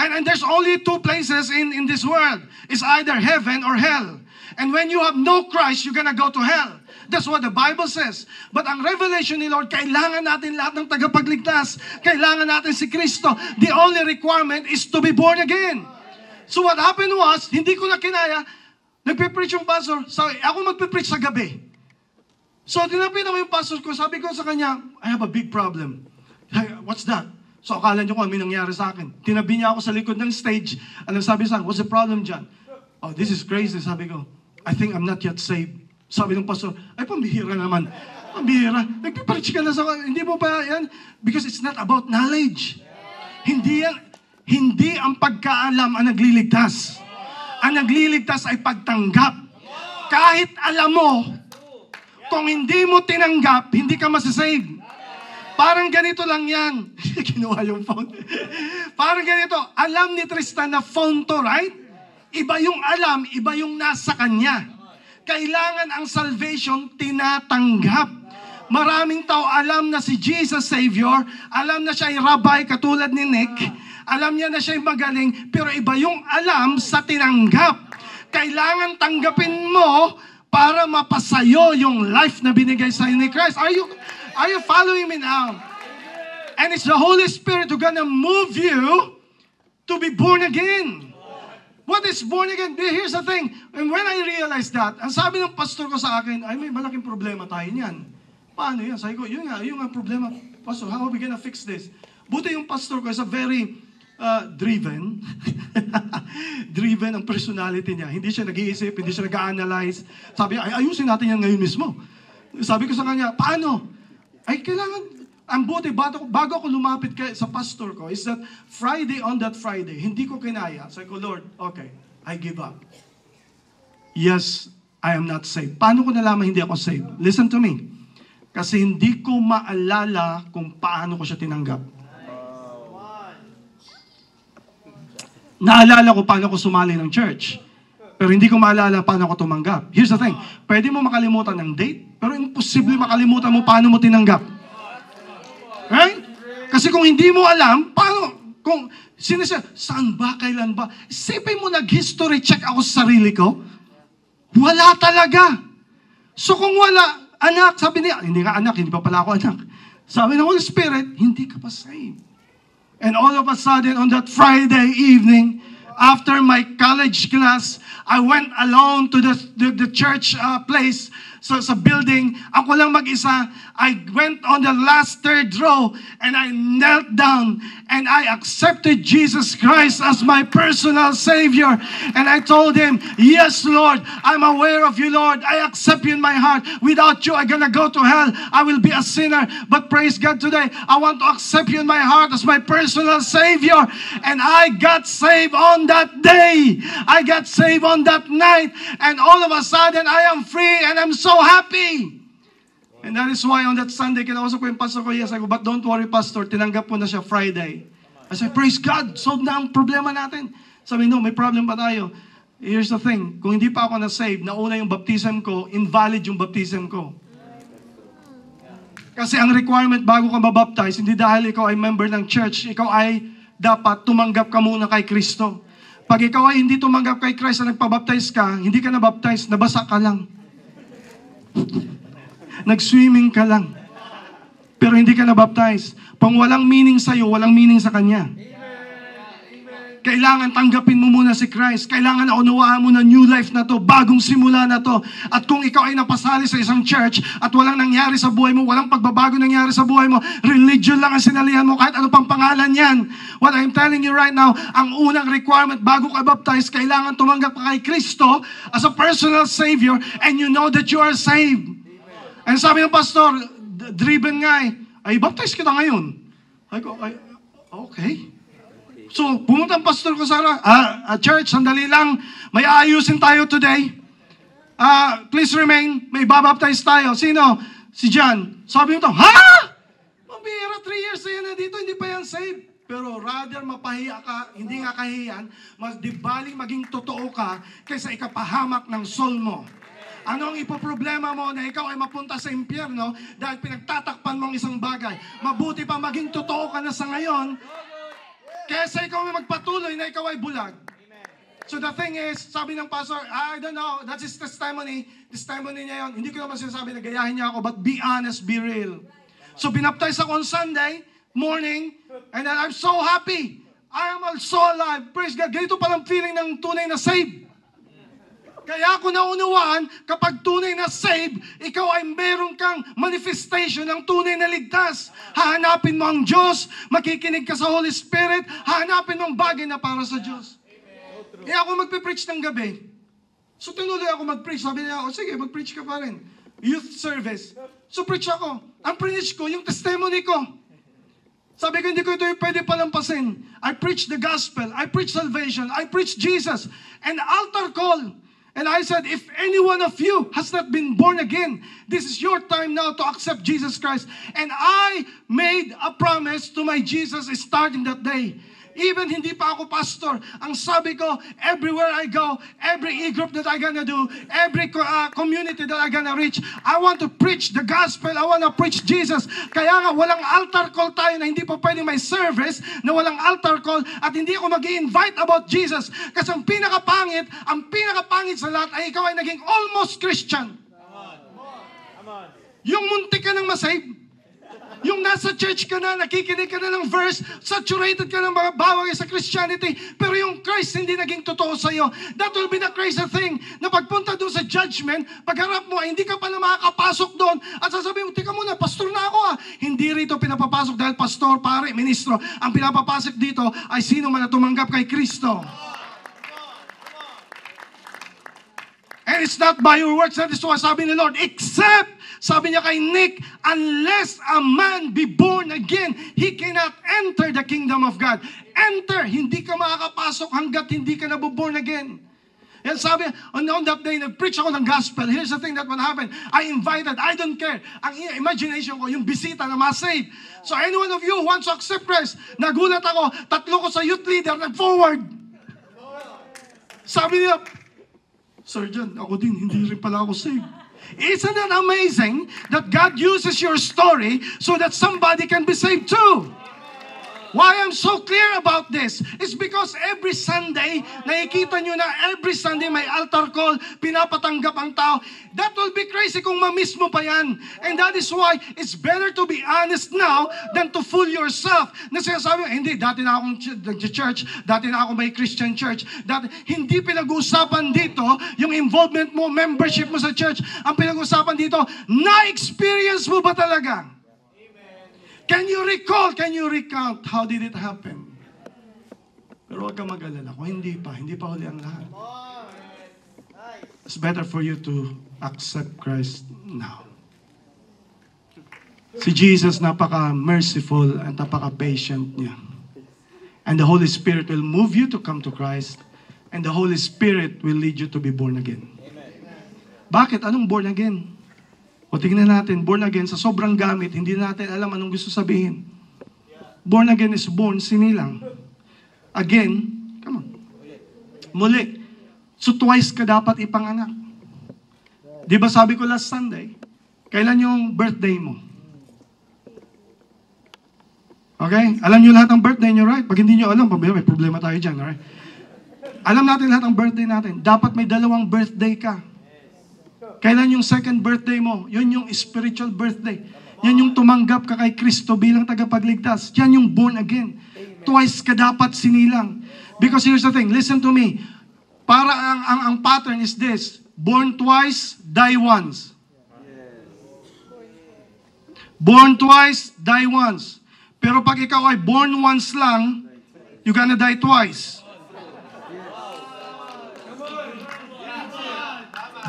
And there's only two places in this world. It's either heaven or hell. And when you have no Christ, you're gonna go to hell. That's what the Bible says. But ang revelation ni Lord, kailangan natin lahat ng tagapagligtas. Kailangan natin si Kristo. The only requirement is to be born again. So what happened was, hindi ko na kinaya, nagpipreach yung pastor, sabi, ako magpipreach sa gabi. So, tinapitan mo yung pastor ko, sabi ko sa kanya, I have a big problem. Hey, what's that? So, akala niyo kung ano nangyari sa akin. Tinabi niya ako sa likod ng stage. Anong sabi sa akin, what's the problem, John? Oh, this is crazy, sabi ko. I think I'm not yet saved. Sabi ng pastor, ay, pambihira naman. Pambihira. Nagpipreach ka na sa hindi mo pa yan? Because it's not about knowledge. Hindi yan, hindi ang pagkaalam ang nagliligtas. Ang nagliligtas ay pagtanggap. Kahit alam mo, kung hindi mo tinanggap, hindi ka masasave. Parang ganito lang yan. Kinuha yung phone. Parang ganito. Alam ni Tristan na phone to, right? Iba yung alam, iba yung nasa kanya. Kailangan ang salvation tinatanggap. Maraming tao alam na si Jesus Savior, alam na siya ay rabbi katulad ni Nick, alam niya na siya ay magaling, pero iba yung alam sa tinanggap. Kailangan tanggapin mo para mapasayo yung life na binigay sa ni Christ. Are you following me now? And it's the Holy Spirit who gonna move you to be born again. What is born again? Here's the thing. And when I realized that, ang sabi ng pastor ko sa akin, ay may malaking problema tayo niyan. Paano yan? Sabi ko, yun nga problema. Pastor, how are we gonna fix this? Buti yung pastor ko is a very driven. Driven ang personality niya. Hindi siya nag-iisip, hindi siya nag-analyze. Sabi niya, ay, ayusin natin yan ngayon mismo. Sabi ko sa kanya, paano? Ay, kailangan, ang buti, bago ako lumapit sa pastor ko, is that on that Friday, hindi ko kinaya. Sabi ko, Lord, okay, I give up. Yes, I am not saved. Paano ko nalaman hindi ako saved? Listen to me. Kasi hindi ko maalala kung paano ko siya tinanggap. Naalala ko paano ko sumali ng church. Pero hindi ko maalala paano ko tumanggap. Here's the thing. Pwede mo makalimutan ng date, pero imposible makalimutan mo paano mo tinanggap. Right? Kasi kung hindi mo alam, paano? Kung saan ba, kailan ba? Isipin mo, nag-history check ako sa sarili ko. Wala talaga. So kung wala, anak, sabi niya, hindi nga anak, hindi pa pala ako anak. Sabi ng Holy Spirit, hindi ka pa saved. And all of a sudden, on that Friday evening, after my college class, I went alone to the church place, sa building. Ako lang mag-isa. I went on the last third row, and I knelt down, and I accepted Jesus Christ as my personal Savior. And I told Him, yes, Lord, I'm aware of you, Lord. I accept you in my heart. Without you, I'm gonna go to hell. I will be a sinner. But praise God today, I want to accept you in my heart as my personal Savior. And I got saved on that day. I got saved on that night. And all of a sudden, I am free, and I'm so happy. And that is why on that Sunday, kinausap ko yung pastor ko, yes, I go, but don't worry, pastor, tinanggap ko na siya Friday. I said, praise God, solve na ang problema natin. Sabi, no, may problem pa tayo. Here's the thing, kung hindi pa ako na-save, nauna yung baptism ko, invalid yung baptism ko. Kasi ang requirement bago ka mabaptize, hindi dahil ikaw ay member ng church, ikaw ay dapat tumanggap ka muna kay Kristo. Pag ikaw ay hindi tumanggap kay Christ na nagpabaptize ka, hindi ka nabaptize, nabasa ka lang. Nag-swimming ka lang. Pero hindi ka na-baptize. Pang walang meaning sa'yo, walang meaning sa Kanya. Kailangan tanggapin mo muna si Christ. Kailangan na unawaan mo na new life na to, bagong simula na to. At kung ikaw ay napasali sa isang church at walang nangyari sa buhay mo, walang pagbabago nangyari sa buhay mo, religion lang ang sinalihan mo, kahit ano pang pangalan yan. What I'm telling you right now, ang unang requirement bago ka baptize, kailangan tumanggap ka kay Kristo as a personal Savior and you know that you are saved. And sabi ng pastor, driven nga ay baptize kita ngayon. Okay. So, pumunta ang pastor ko sa church, sandali lang, may aayusin tayo today. Please remain, may babaptize tayo. Sino? Si John. Sabi mo ito, ha? Mabira, 3 years na yan na dito, hindi pa yan saved. Pero rather mapahiya ka, hindi nga kahiyan, mas di baling maging totoo ka kaysa ikapahamak ng soul mo. Ano ang ipoproblema mo na ikaw ay mapunta sa impyerno dahil pinagtatakpan mong isang bagay? Mabuti pa maging totoo ka na sa ngayon kesa ikaw ay magpatuloy na ikaw ay bulag. So the thing is, sabi ng pastor, I don't know, that's his testimony. Testimony niya yun. Hindi ko naman sinasabi na gayahin niya ako, but be honest, be real. So binaptize ako on Sunday morning, and then I'm so happy. I am also alive. Praise God. Ganito palang feeling ng tunay na saved. Kaya ako naunawaan, kapag tunay na saved, ikaw ay meron kang manifestation ng tunay na ligtas. Hahanapin mo ang Diyos, makikinig ka sa Holy Spirit, hahanapin mo ang bagay na para sa Diyos. Kaya ako magpipreach ng gabi. So tinuloy ako mag-preach. Sabi niya, sige, mag-preach ka pa rin. Youth service. So preach ako. Ang preach ko, yung testimony ko. Sabi ko, hindi ko ito pwede palampasin. I preach the gospel. I preach salvation. I preach Jesus. And altar call. And I said, if any one of you has not been born again, this is your time now to accept Jesus Christ. And I made a promise to my Jesus starting that day. Even hindi pa ako pastor, ang sabi ko, everywhere I go, every e-group that I gonna do, every community that I gonna reach, I want to preach the gospel, I want to preach Jesus. Kaya nga, walang altar call tayo na hindi pa pwedeng may service, na walang altar call, at hindi ako mag-i-invite about Jesus. Kasi ang pinakapangit sa lahat ay ikaw ay naging almost Christian. Yung muntik ka ng masave, yung nasa church ka na, nakikinig ka na ng verse, saturated ka ng mga bawang sa Christianity, pero yung Christ hindi naging totoo sa'yo. That will be the crazy thing, na pagpunta doon sa judgment, pagharap mo, hindi ka pala makakapasok doon, at sasabihin mo, tika muna, pastor na ako Hindi rito pinapapasok dahil pastor, pare, ministro. Ang pinapapasok dito ay sino man na tumanggap kay Kristo. And it's not by your works, that is what sabi ni Lord, except, sabi niya kay Nick, unless a man be born again, he cannot enter the kingdom of God. Enter, hindi ka makakapasok hanggat hindi ka nabuborn again. Yan sabi, on that day, nag-preach ako ng gospel. Here's the thing that will happen. I invited, I don't care. Ang imagination ko, yung bisita na ma-save. So any one of you who wants to accept Christ, nagulat ako, 3 ko sa youth leader, nag-forward. Sabi niya, Sir John, ako din, hindi rin pala ako saved. Isn't it amazing that God uses your story so that somebody can be saved too? Why I'm so clear about this is because every Sunday, nakikita nyo na every Sunday may altar call, pinapatanggap ang tao. That will be crazy kung ma-miss mo pa yan. And that is why it's better to be honest now than to fool yourself. Na sinasabi mo, hindi, dati na akong church, dati na ako may Christian church. Hindi pinag-uusapan dito yung involvement mo, membership mo sa church. Ang pinag-uusapan dito, na-experience mo ba talaga? Can you recall, can you recount how did it happen? Pero huwag ka mag-alala. Kung hindi pa huli ang lahat. It's better for you to accept Christ now. Si Jesus, napaka-merciful at napaka-patient niya. And the Holy Spirit will move you to come to Christ, and the Holy Spirit will lead you to be born again. Bakit? Anong born again? O tingnan natin, born again, sa sobrang gamit, hindi natin alam anong gusto sabihin. Born again is born, sinilang. Again, come on. Muli. So twice ka dapat ipanganak. Di ba sabi ko last Sunday, kailan yung birthday mo? Okay? Alam nyo lahat ng birthday nyo, right? Pag hindi nyo alam, may problema tayo dyan, right? Alam natin lahat ng birthday natin. Dapat may 2 birthday ka. Kailan yung second birthday mo? Yun yung spiritual birthday. Yan yung tumanggap ka kay Kristo bilang tagapagligtas. Yan yung born again. Twice ka dapat sinilang. Because here's the thing, listen to me. Para ang pattern is this, born twice, die once. Born twice, die once. Pero pag ikaw ay born once lang, you're gonna die twice.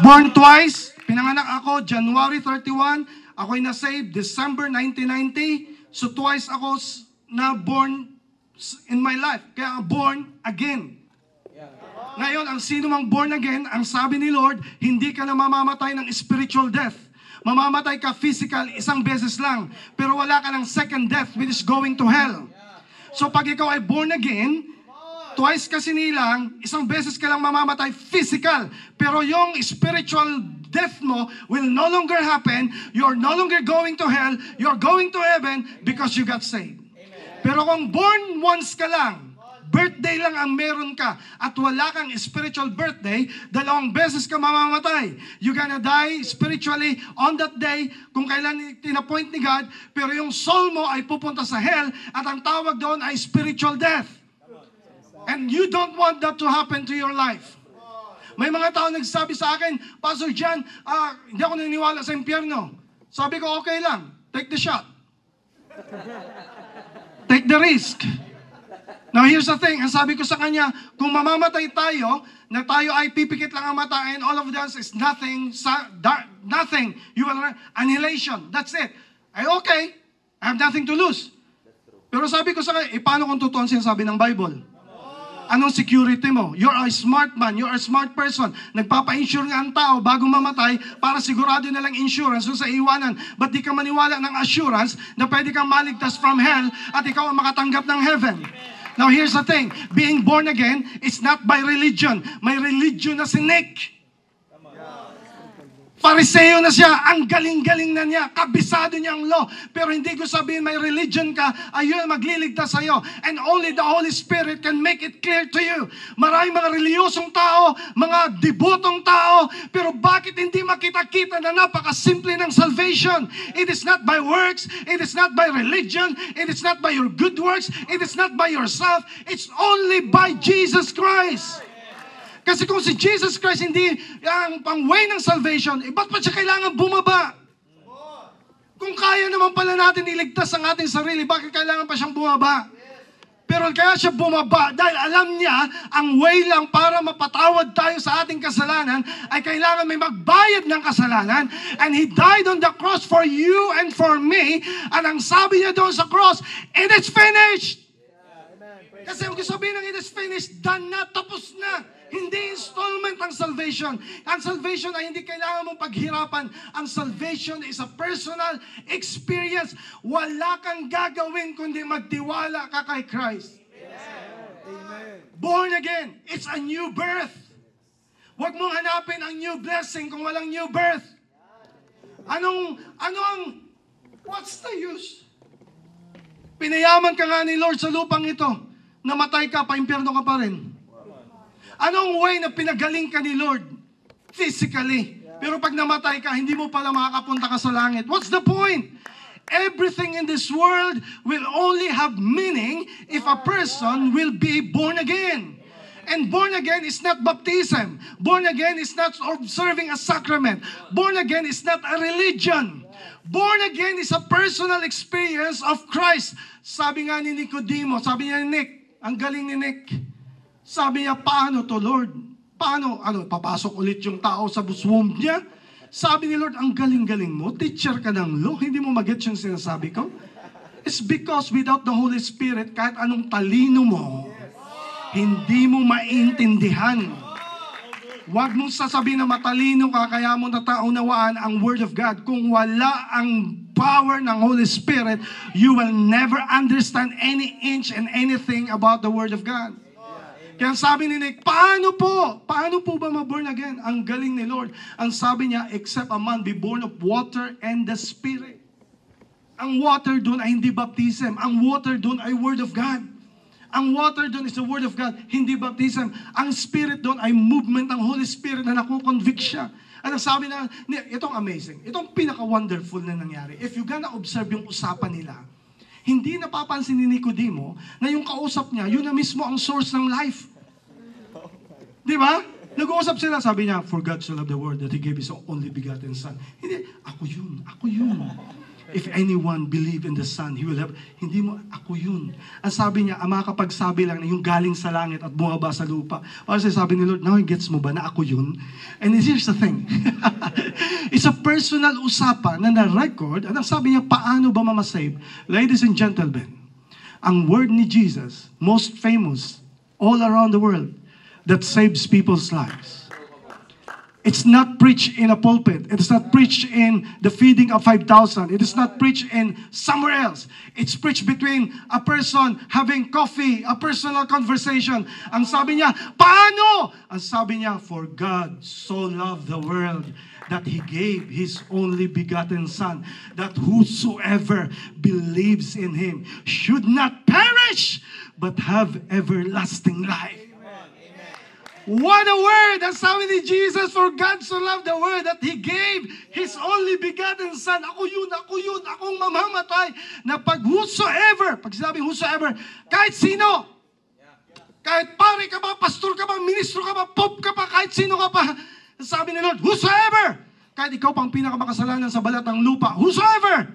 Born twice, pinanganak ako January 31, ako'y na-save December 1990, so twice ako na born in my life. Kaya born again. Ngayon, ang sino mang born again, ang sabi ni Lord, hindi ka na mamamatay ng spiritual death. Mamamatay ka physical isang beses lang, pero wala ka ng second death, which is going to hell. So pag ikaw ay born again, twice ka sinilang, isang beses ka lang mamamatay physical, pero yung spiritual death mo will no longer happen. You're no longer going to hell, you're going to heaven because you got saved. Pero kung born once ka lang, birthday lang ang meron ka, at wala kang spiritual birthday, dalawang beses ka mamamatay. You're gonna die spiritually on that day, kung kailan tinapoint ni God, pero yung soul mo ay pupunta sa hell, at ang tawag doon ay spiritual death. And you don't want that to happen to your life. May mga tao nagsabi sa akin, Pastor John, hindi ako naniniwala sa impyerno. Sabi ko, okay lang, take the shot. Take the risk. Now here's the thing, ang sabi ko sa kanya, kung mamamatay tayo, na tayo ay pipikit lang ang mata, and all of this is nothing, nothing, you will annihilation, that's it. Ay okay, I have nothing to lose. Pero sabi ko sa kanya, paano kung totoo ang sinasabi ng Bible? Anong security mo? You're a smart man, you're a smart person. Nagpapa-insure nga ang tao bago mamatay para sigurado na lang insurance sa iwanan. Ba't di ka maniwala ng assurance na pwede kang maligtas from hell at ikaw ang makatanggap ng heaven? Now here's the thing, being born again is not by religion. May religion na si Nick. Fariseo na siya, ang galing-galing na niya, kabisado niya ang law. Pero hindi ko sabihin may religion ka, ayun magliligtas sa'yo. And only the Holy Spirit can make it clear to you. Maraming mga reliyosong tao, mga debotong tao, pero bakit hindi makita-kita na napakasimple ng salvation? It is not by works, it is not by religion, it is not by your good works, it is not by yourself, it's only by Jesus Christ. Kasi kung si Jesus Christ hindi ang pang-way ng salvation, ba't pa siya kailangan bumaba? Kung kaya naman pala natin iligtas ang ating sarili, bakit kailangan pa siyang bumaba? Pero kaya siya bumaba dahil alam niya ang way lang para mapatawad tayo sa ating kasalanan ay kailangan may magbayad ng kasalanan. And He died on the cross for you and for me. At ang sabi niya doon sa cross, it is finished! Kasi kung sabihin ng it is finished, done na, tapos na. Hindi installment ang salvation. Ang salvation ay hindi kailangan mong paghirapan. Ang salvation is a personal experience. Wala kang gagawin kundi magtiwala ka kay Christ. Amen. Born again, it's a new birth. Huwag mong hanapin ang new blessing kung walang new birth. What's the use? Pinayaman ka nga ni Lord sa lupang ito. Namatay ka, paimpyerno ka pa rin. Anong way na pinagaling ka ni Lord? Physically. Pero pag namatay ka, hindi mo pala makakapunta ka sa langit. What's the point? Everything in this world will only have meaning if a person will be born again. And born again is not baptism. Born again is not observing a sacrament. Born again is not a religion. Born again is a personal experience of Christ. Sabi nga ni Nicodemo, sabi niya ni Nick, ang galing ni Nick. Sabi niya, paano to Lord? Paano? Papasok ulit yung tao sa womb niya? Sabi ni Lord, ang galing-galing mo. Teacher ka ng law. Hindi mo mag-get yung sinasabi ko. It's because without the Holy Spirit, kahit anong talino mo, hindi mo maintindihan. Huwag mong sasabihin na matalino ka, kaya mo nataunawaan ang Word of God. Kung wala ang power ng Holy Spirit, you will never understand any inch and anything about the Word of God. Kaya sabi ni Nick, paano po ba ma-born again? Ang galing ni Lord. Ang sabi niya, except a man be born of water and the Spirit. Ang water doon ay hindi baptism. Ang water doon ay Word of God. Ang water doon is the Word of God, hindi baptism. Ang Spirit doon ay movement ng Holy Spirit na nakukonvict siya. At ang sabi na, itong amazing, itong pinaka-wonderful na nangyari. If you gonna observe yung usapan nila, Hindi napapansin ni Nicodemo na yung kausap niya, yun na mismo ang source ng life. Di ba? Nag-uusap sila, sabi niya, for God so loved the world that He gave His only begotten Son. Hindi, ako yun. If anyone believe in the Son, he will have, hindi mo, ako yun. Ang sabi niya, ang makakapagsabi lang na yung galing sa langit at bumaba sa lupa. Kasi sabi ni Lord, now gets mo ba na ako yun? And here's the thing. It's a personal usapan na na-record. At ang sabi niya, paano ba mamasave? Ladies and gentlemen, ang word ni Jesus, most famous all around the world, that saves people's lives. It's not preached in a pulpit. It is not preached in the feeding of 5,000. It is not preached in somewhere else. It's preached between a person having coffee, a personal conversation. Ang sabi niya, paano? Ang sabi niya, for God so loved the world that He gave His only begotten Son, that whosoever believes in Him should not perish, but have everlasting life. What a word! Ang sabi ni Jesus, for God so loved the world that He gave His only begotten Son. Ako yun, akong mamamatay. Na pag whosoever, pag sinabi whosoever, kahit sino, kahit pare ka ba, pastor ka ba, ministro ka ba, pope ka pa, kahit sino ka pa, sabi ni Lord, whosoever, kahit ikaw pang pinakamakasalanan sa balat ng lupa, whosoever.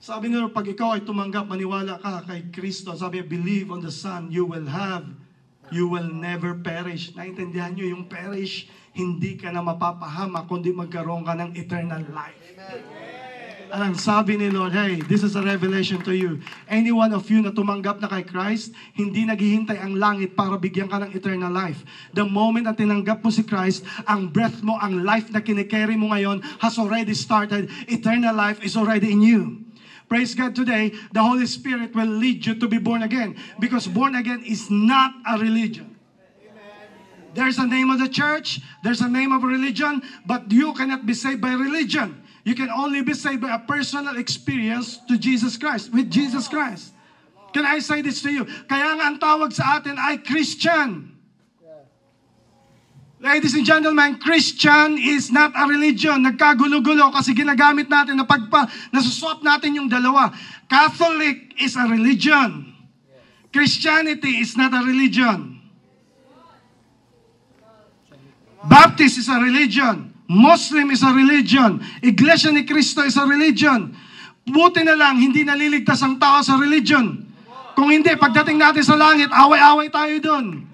Sabi ni Lord, pag ikaw ay tumanggap, maniwala ka kay Kristo, sabi niya, believe on the Son, you will never perish. Naintindihan nyo, yung perish, hindi ka na mapapahama, kundi magkaroon ka ng eternal life. Ang sabi ni Lord, hey, this is a revelation to you. Any one of you na tumanggap na kay Christ, hindi naghihintay ang langit para bigyan ka ng eternal life. The moment na tinanggap mo si Christ, ang breath mo, ang life na kinikerry mo ngayon has already started. Eternal life is already in you. Praise God, today, the Holy Spirit will lead you to be born again. Because born again is not a religion. There's a name of the church, there's a name of a religion, but you cannot be saved by religion. You can only be saved by a personal experience to Jesus Christ, with Jesus Christ. Can I say this to you? Kaya nga ang tawag sa atin ay Christian. Ladies and gentlemen, Christian is not a religion. Nagkagulo-gulo kasi ginagamit natin na nasuswap natin yung dalawa. Catholic is a religion. Christianity is not a religion. Baptist is a religion. Muslim is a religion. Iglesia ni Cristo is a religion. Buti na lang, hindi naliligtas ang tao sa religion. Kung hindi, pagdating natin sa langit, away-away tayo doon.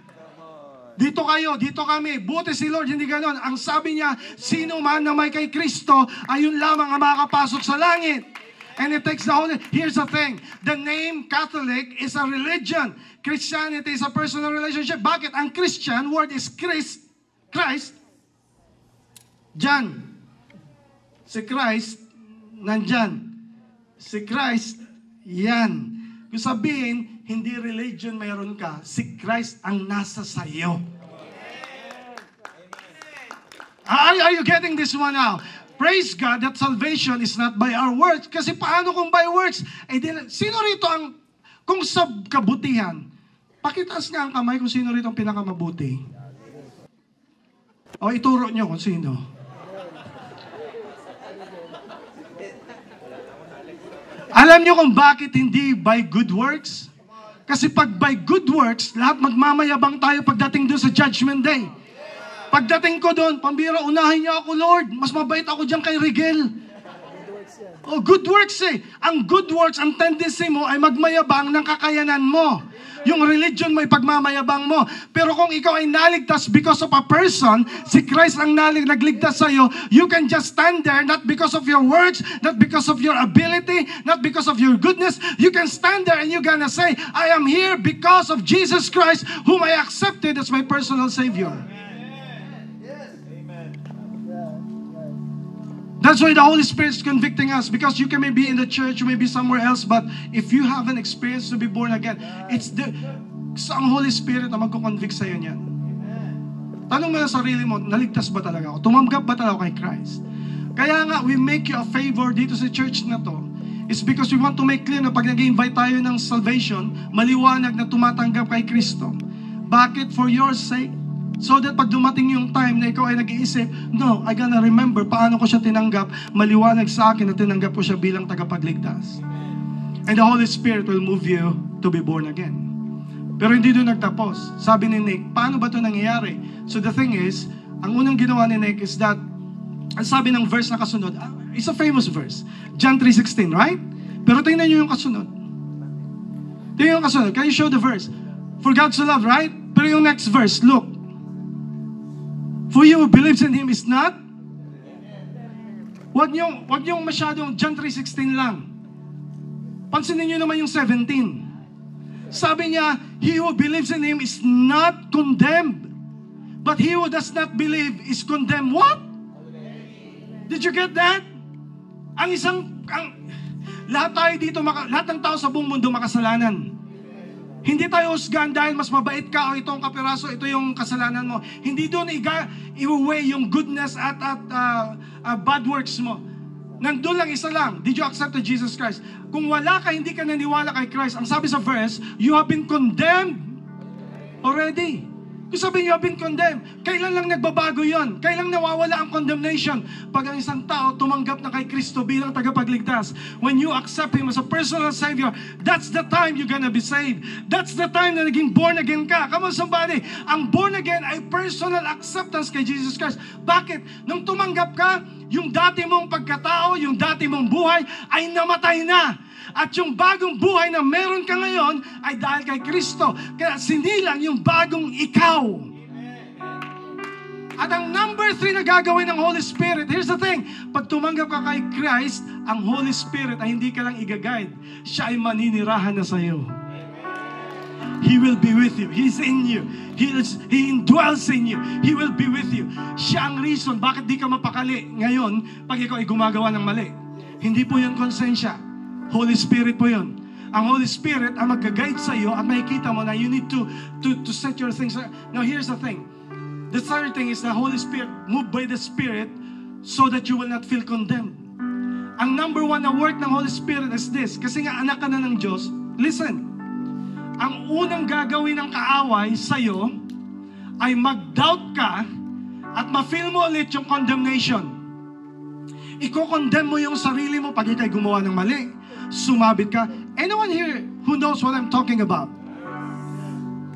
Dito kayo, dito kami. Buti si Lord, hindi ganon. Ang sabi niya, sino man na may kay Kristo, ayun lamang ang makakapasok sa langit. And it takes the Holy... Here's the thing. The name Catholic is a religion. Christianity is a personal relationship. Bakit? Ang Christian word is Christ. Diyan. Si Christ, nandyan. Si Christ, yan. Kung sabihin, hindi religion mayroon ka, si Christ ang nasa sayo. Are you getting this one now? Praise God that salvation is not by our works. Kasi paano kung by works? Sino rito ang, kung sa kabutihan, pakitaas nga ang kamay kung sino rito ang pinakamabuti. O ituro nyo kung sino. Alam nyo kung bakit hindi by good works? Kasi pag by good works, lahat magmamayabang tayo pagdating doon sa Judgment Day. Pagdating ko doon, pambira, unahin niyo ako, Lord. Mas mabait ako dyan kay Rigel. Oh, good works eh. Ang good works, ang tendency mo ay magmayabang ng kakayanan mo. Yung religion mo ay pagmamayabang mo. Pero kung ikaw ay naligtas because of a person, si Christ ang nagligtas sa'yo, you can just stand there, not because of your words, not because of your ability, not because of your goodness. You can stand there and you're gonna say, I am here because of Jesus Christ, whom I accepted as my personal Savior. That's why the Holy Spirit is convicting us, because you can maybe in the church, you may be somewhere else, but if you haven't experienced to be born again, it's ang Holy Spirit na magkukonvict sa'yo niyan. Tanong mo sa sarili mo, naligtas ba talaga ako? Tumanggap ba talaga ako kay Christ? Kaya nga, we make you a favor dito sa church na to. It's because we want to make clear na pag nag-invite tayo ng salvation, maliwanag na tumatanggap kay Kristo. Bakit? For your sake. So that pag dumating yung time na ikaw ay nag-iisip, no, I gonna remember paano ko siya tinanggap, maliwanag sa akin na tinanggap ko siya bilang tagapagligtas. And the Holy Spirit will move you to be born again. Pero hindi doon nagtapos. Sabi ni Nick, paano ba ito nangyayari? So the thing is, ang unang ginawa ni Nick is that, ang sabi ng verse na kasunod, it's a famous verse. John 3:16, right? Pero tingnan nyo yung kasunod. Tingnan yung kasunod. Can you show the verse? For God so loved, right? Pero yung next verse, look. For you who believes in Him is not. Wag niyong masyadong John 3:16 lang. Pansinin niyo naman yung 17. Sabi niya, he who believes in Him is not condemned. But he who does not believe is condemned. What? Did you get that? Lahat tayo dito, lahat ng tao sa buong mundo makasalanan. Hindi tayo husgahan dahil mas mabait ka o itong kapiraso, ito yung kasalanan mo. Hindi doon i-weigh yung goodness at bad works mo. Nandun lang, isa lang. Did you accept Jesus Christ? Kung wala ka, hindi ka naniwala kay Christ. Ang sabi sa verse, you have been condemned already. Kung sabi you have been condemned, kailan lang nagbabago yon? Kailan nawawala ang condemnation? Pag ang isang tao tumanggap na kay Kristo bilang tagapagligtas. When you accept Him as a personal Savior, that's the time you're gonna be saved. That's the time na naging born again ka. Come on somebody, ang born again ay personal acceptance kay Jesus Christ. Bakit? Nung tumanggap ka, yung dati mong pagkatao, yung dati mong buhay ay namatay na. At yung bagong buhay na meron ka ngayon ay dahil kay Kristo. Kaya sinilang yung bagong ikaw. At ang number 3 na gagawin ng Holy Spirit, here's the thing, pag tumanggap ka kay Christ, ang Holy Spirit ay hindi ka lang i-guide. Siya ay maninirahan na sa iyo. He will be with you. He's in you. He indwells in you. He will be with you. Siya ang reason bakit di ka mapakali ngayon pag ikaw ay gumagawa ng mali. Hindi po yun konsensya. Holy Spirit po yun. Ang Holy Spirit ang mag-guide sa iyo at makikita mo na you need to set your things. Now here's the thing. The third thing is the Holy Spirit, moved by the Spirit so that you will not feel condemned. Ang number 1 na work ng Holy Spirit is this. Kasi nga anak ka na ng Diyos. Listen. Ang unang gagawin ng kaaway sa iyo ay mag-doubt ka at ma-feel mo ulit yung condemnation. Iko-condemn mo yung sarili mo pag ikay gumawa ng mali. Sumabit ka. Anyone here who knows what I'm talking about?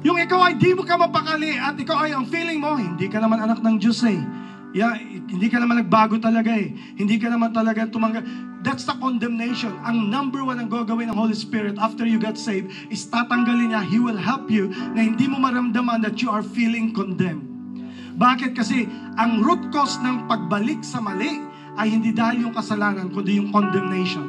Yung ikaw ay di mo ka mapakali at ikaw ay ang feeling mo, hindi ka naman anak ng Diyos eh. Yeah, hindi ka naman nagbago talaga eh. Hindi ka naman talaga tumanggap. That's the condemnation. Ang number 1 ang gagawin ng Holy Spirit after you got saved is tatanggalin niya. He will help you na hindi mo maramdaman that you are feeling condemned. Bakit? Kasi ang root cause ng pagbalik sa mali ay hindi dahil yung kasalanan, kundi yung condemnation.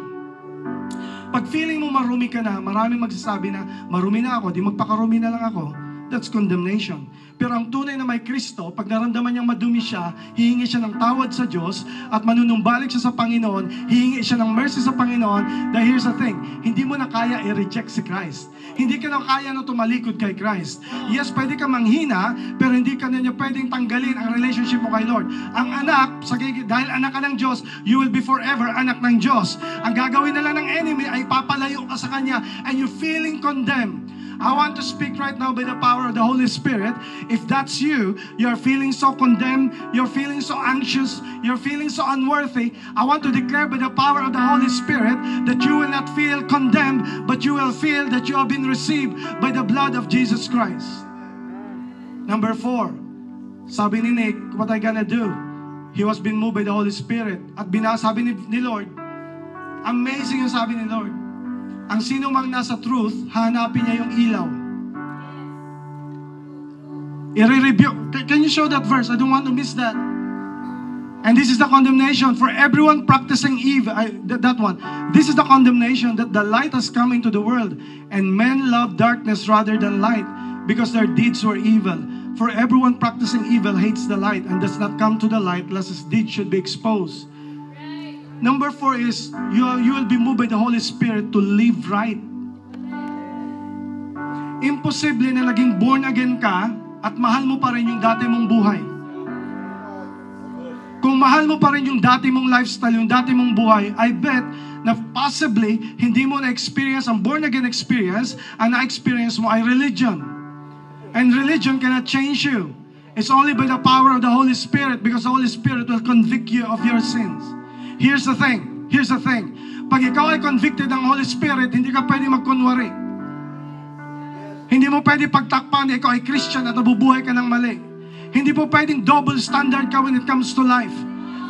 Pag feeling mo marumi ka na, maraming magsasabi na, marumi na ako, di magpakarumi na lang ako. That's condemnation. Pero ang tunay na may Kristo, pag naramdaman niyang madumi siya, hihingi siya ng tawad sa Diyos at manunumbalik siya sa Panginoon, hihingi siya ng mercy sa Panginoon. Dahil here's the thing, hindi mo na kaya i-reject si Christ. Hindi ka na kaya na tumalikod kay Christ. Yes, pwede ka manghina, pero hindi ka na niya pwedeng tanggalin ang relationship mo kay Lord. Ang anak, dahil anak ka ng Diyos, you will be forever anak ng Diyos. Ang gagawin na lang ng enemy ay papalayo ka sa Kanya and you're feeling condemned. I want to speak right now by the power of the Holy Spirit. If that's you, you're feeling so condemned, you're feeling so anxious, you're feeling so unworthy, I want to declare by the power of the Holy Spirit that you will not feel condemned, but you will feel that you have been received by the blood of Jesus Christ. Number 4, sabi ni Nick, what I gonna do? He was being moved by the Holy Spirit. At sabi ni Lord, amazing yung sabi ni Lord. Ang sino mang nasa truth, hanapin niya yung ilaw. I-rebuke. Can you show that verse? I don't want to miss that. And this is the condemnation for everyone practicing evil. That one. This is the condemnation that the light has come into the world, and men love darkness rather than light, because their deeds were evil. For everyone practicing evil hates the light and does not come to the light, lest his deeds should be exposed. Number 4 is, you will be moved by the Holy Spirit to live right. Imposible na naging born again ka at mahal mo pa rin yung dati mong buhay. Kung mahal mo pa rin yung dati mong lifestyle, yung dati mong buhay, I bet na possibly hindi mo na-experience ang born again experience, ang na-experience mo ay religion. And religion cannot change you. It's only by the power of the Holy Spirit, because the Holy Spirit will convict you of your sins. Here's the thing. Pag ikaw ay convicted ng Holy Spirit, hindi ka pwede magkunwari. Hindi mo pwede pagtakpan na ikaw ay Christian at nabubuhay ka ng mali. Hindi po pwedeng double standard ka when it comes to life.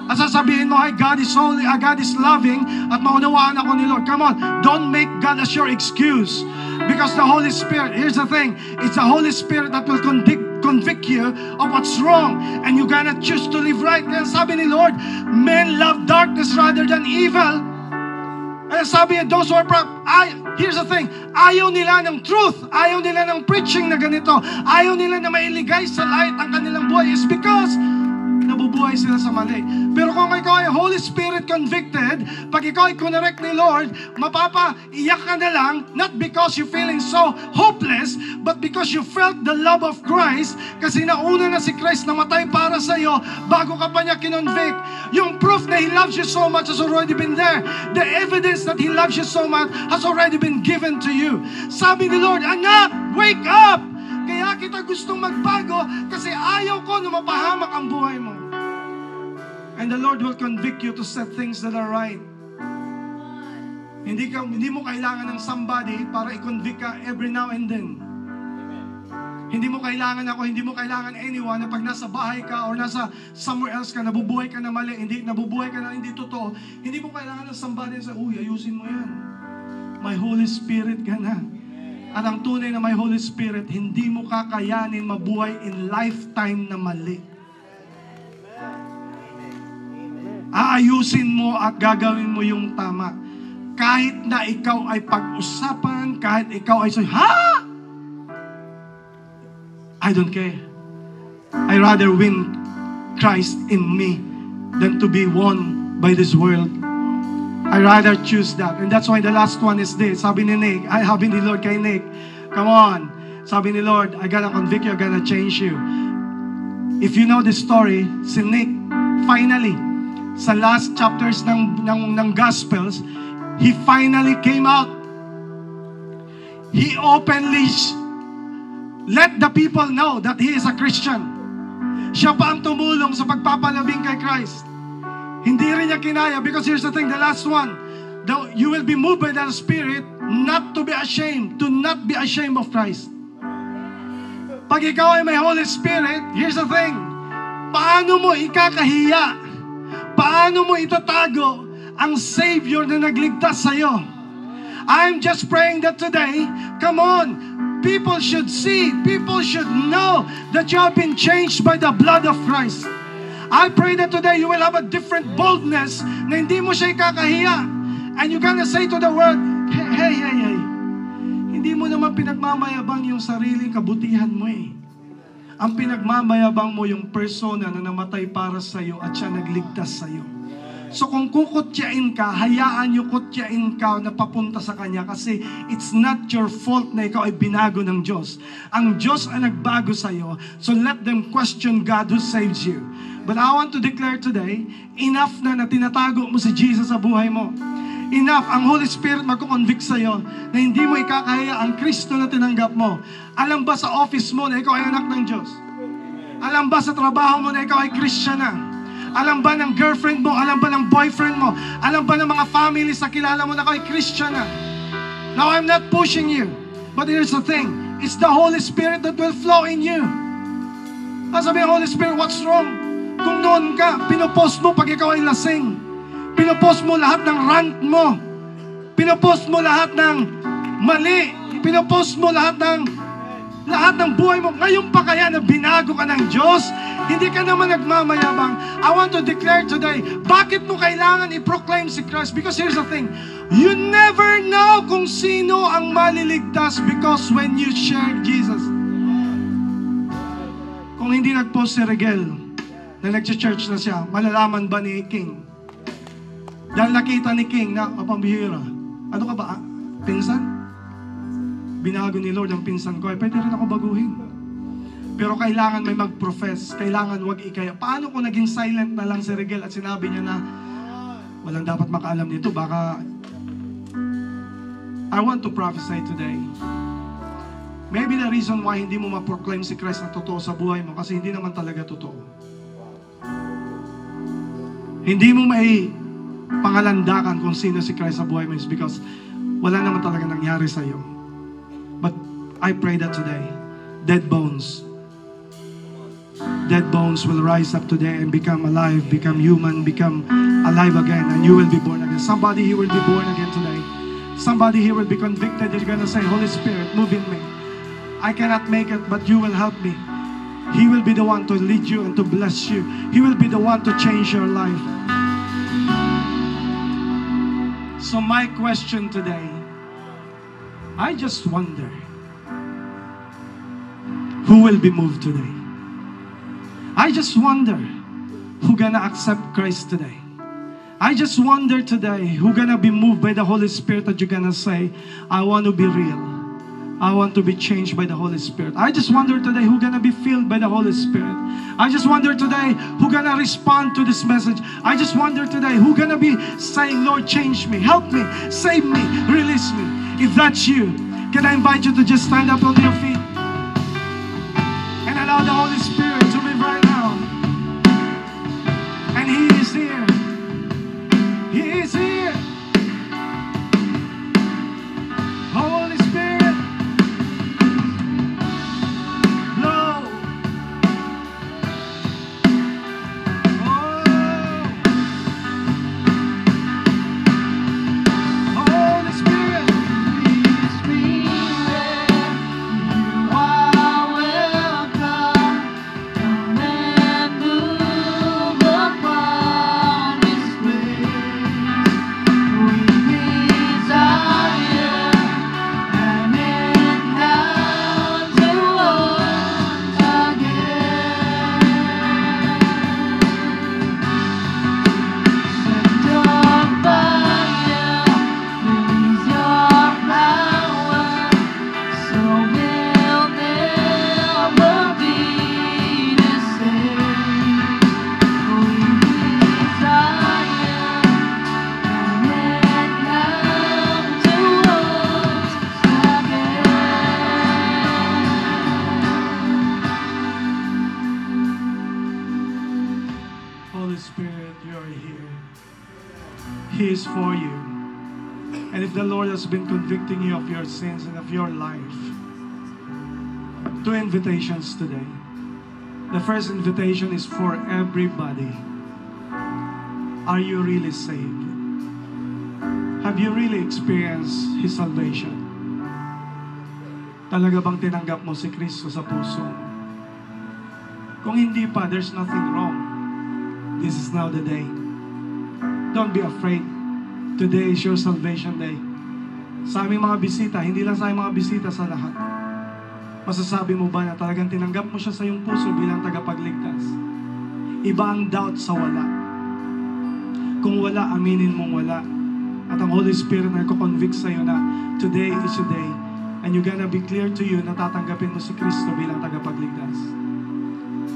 At sasabihin mo, hey, God is holy, God is loving, at maunawaan ako ni Lord. Come on, don't make God as your excuse. Because the Holy Spirit, here's the thing, it's the Holy Spirit that will convict you of what's wrong. And you gotta choose to live right. Kaya sabi ni Lord, men love darkness rather than evil. And sabi niya, those who are here's the thing, ayaw nila ng truth, ayaw nila ng preaching na ganito, ayaw nila na mailigay sa light ang kanilang buhay is because nabubuhay sila sa mali. Pero kung ikaw ay Holy Spirit convicted, pag ikaw ay kunorek ni Lord, mapapaiyak ka na lang, not because you're feeling so hopeless, but because you felt the love of Christ, kasi nauna na si Christ namatay para sa iyo bago ka pa niya kinonvict. Yung proof na He loves you so much has already been there. The evidence that He loves you so much has already been given to you. Sabi ni Lord, anak, wake up! Kaya kita gustong magbago kasi ayaw ko na mapahamak ang buhay mo. And the Lord will convict you to set things that are right. Hindi mo kailangan ng somebody para i-convict ka every now and then. Hindi mo kailangan ako, hindi mo kailangan anyone na pag nasa bahay ka or nasa somewhere else ka, nabubuhay ka na mali, nabubuhay ka na hindi totoo, hindi mo kailangan ng somebody na sa, ayusin mo yan. May Holy Spirit ka na. At ang tunay na may Holy Spirit, hindi mo kakayanin mabuhay in lifetime na mali. Aayusin mo at gagawin mo yung tama. Kahit na ikaw ay pag-usapan, kahit ikaw ay I don't care. I rather win Christ in me than to be won by this world. I rather choose that. And that's why the last one is this. Sabi ni Lord kay Nick, come on. Sabi ni Lord, I gotta convict you, I gotta change you. If you know the story, si Nick, finally, sa last chapters ng Gospels, he finally came out. He openly let the people know that he is a Christian. Siya pa ang tumulong sa pagpapalabing kay Christ. Hindi rin niya kinaya because here's the thing, the last one, you will be moved by the Spirit not to be ashamed, to not be ashamed of Christ. Pag ikaw ay may Holy Spirit, here's the thing, paano mo ikakahiya? Paano mo itatago ang Savior na nagligtas sa'yo? I'm just praying that today, come on, people should see, people should know that you have been changed by the blood of Christ. I pray that today you will have a different boldness na hindi mo siya ikakahiya. And you're gonna say to the world, hey, hindi mo naman pinagmamayabang yung sariling kabutihan mo eh. Ang pinagmamayabang mo yung persona na namatay para sa'yo at siya nagligtas sa'yo. So kung kukutyain ka, hayaan yung kutyain ka na papunta sa Kanya kasi it's not your fault na ikaw ay binago ng Diyos. Ang Diyos ang nagbago sa'yo, so let them question God who saves you. But I want to declare today, enough na tinatago mo si Jesus sa buhay mo. Enough, ang Holy Spirit magkukonvict sa'yo na hindi mo ikakahiya ang Kristo na tinanggap mo. Alam ba sa office mo na ikaw ay anak ng Diyos? Alam ba sa trabaho mo na ikaw ay Christian na? Alam ba ng girlfriend mo? Alam ba ng boyfriend mo? Alam ba ng mga family sa kilala mo na ikaw ay Christian na? Now, I'm not pushing you. But here's the thing, it's the Holy Spirit that will flow in you. Sabi ng Holy Spirit, what's wrong? Kung noon ka, pinopost mo pag ikaw ay lasing. Pinopost mo lahat ng rant mo. Pinopost mo lahat ng mali. Pinopost mo lahat ng buhay mo. Ngayon pa kaya na binago ka ng Diyos? Hindi ka naman nagmamayabang. I want to declare today, bakit mo kailangan i-proclaim si Christ? Because here's the thing, you never know kung sino ang maliligtas because when you share Jesus. Kung hindi nag-post si Rigel, na nag-church na siya, malalaman ba ni King? Dahil nakita ni King na, pambihira, ano ka ba? Pinsan? Binago ni Lord ang pinsan ko, pwede rin ako baguhin. Pero kailangan may mag-profess, kailangan wag ikaya. Paano kung naging silent na lang si Rigel at sinabi niya na, walang dapat makaalam nito, baka... I want to prophesy today. Maybe the reason why hindi mo ma-proclaim si Christ na totoo sa buhay mo, kasi hindi naman talaga totoo. Hindi mo may pangalandakan kung sino si Christ sa buhay mo is because wala naman talaga nangyari sa iyo. But I pray that today, dead bones will rise up today and become alive, become human, become alive again, and you will be born again. Somebody here will be born again today. Somebody here will be convicted. You're going to say, Holy Spirit, move in me. I cannot make it, but you will help me. He will be the one to lead you and to bless you. He will be the one to change your life. So my question today, I just wonder, who will be moved today? I just wonder, who gonna accept Christ today? I just wonder today, who gonna be moved by the Holy Spirit that you're gonna say, I want to be real. I want to be changed by the Holy Spirit. I just wonder today, who gonna be filled by the Holy Spirit? I just wonder today, who gonna respond to this message? I just wonder today, who gonna be saying, Lord, change me, help me, save me, release me. If that's you, can I invite you to just stand up on your feet and allow the Holy Spirit to move right now? And He is here. He is here. Holy Spirit, blow. Oh, Holy Spirit. He is for you. And if the Lord has been convicting you of your sins and of your life, two invitations today. The first invitation is for everybody. Are you really saved? Have you really experienced His salvation? Talaga bang tinanggap mo si Kristo sa puso? Kung hindi pa, there's nothing wrong. This is now the day. Don't be afraid. Today is your salvation day. Sa aming mga bisita, hindi lang sa aming mga bisita, sa lahat. Masasabi mo ba na talagang tinanggap mo siya sa iyong puso bilang tagapagligtas? Iba ang doubt sa wala. Kung wala, aminin mong wala. At ang Holy Spirit na nagko-convict sa iyo na today is your day. And you're gonna be clear to you na tatanggapin mo si Kristo bilang tagapagligtas.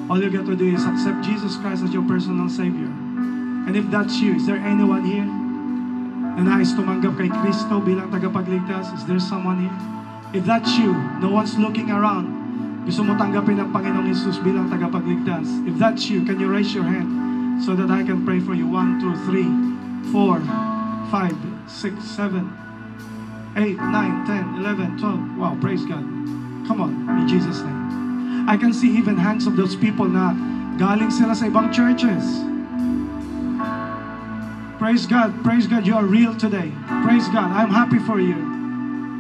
All you got to do is accept Jesus Christ as your personal Savior. And if that's you, is there anyone here na nais tumanggap kay Kristo bilang tagapagligtas? Is there someone here? If that's you, no one's looking around. Gusto mo tanggapin ang Panginoong Jesus bilang tagapagligtas? If that's you, can you raise your hand so that I can pray for you? 1, 2, 3, 4, 5, 6, 7, 8, 9, 10, 11, 12. Wow, praise God. Come on, in Jesus' name. I can see even hands of those people na galing sila sa ibang churches. Praise God, you are real today. Praise God, I'm happy for you.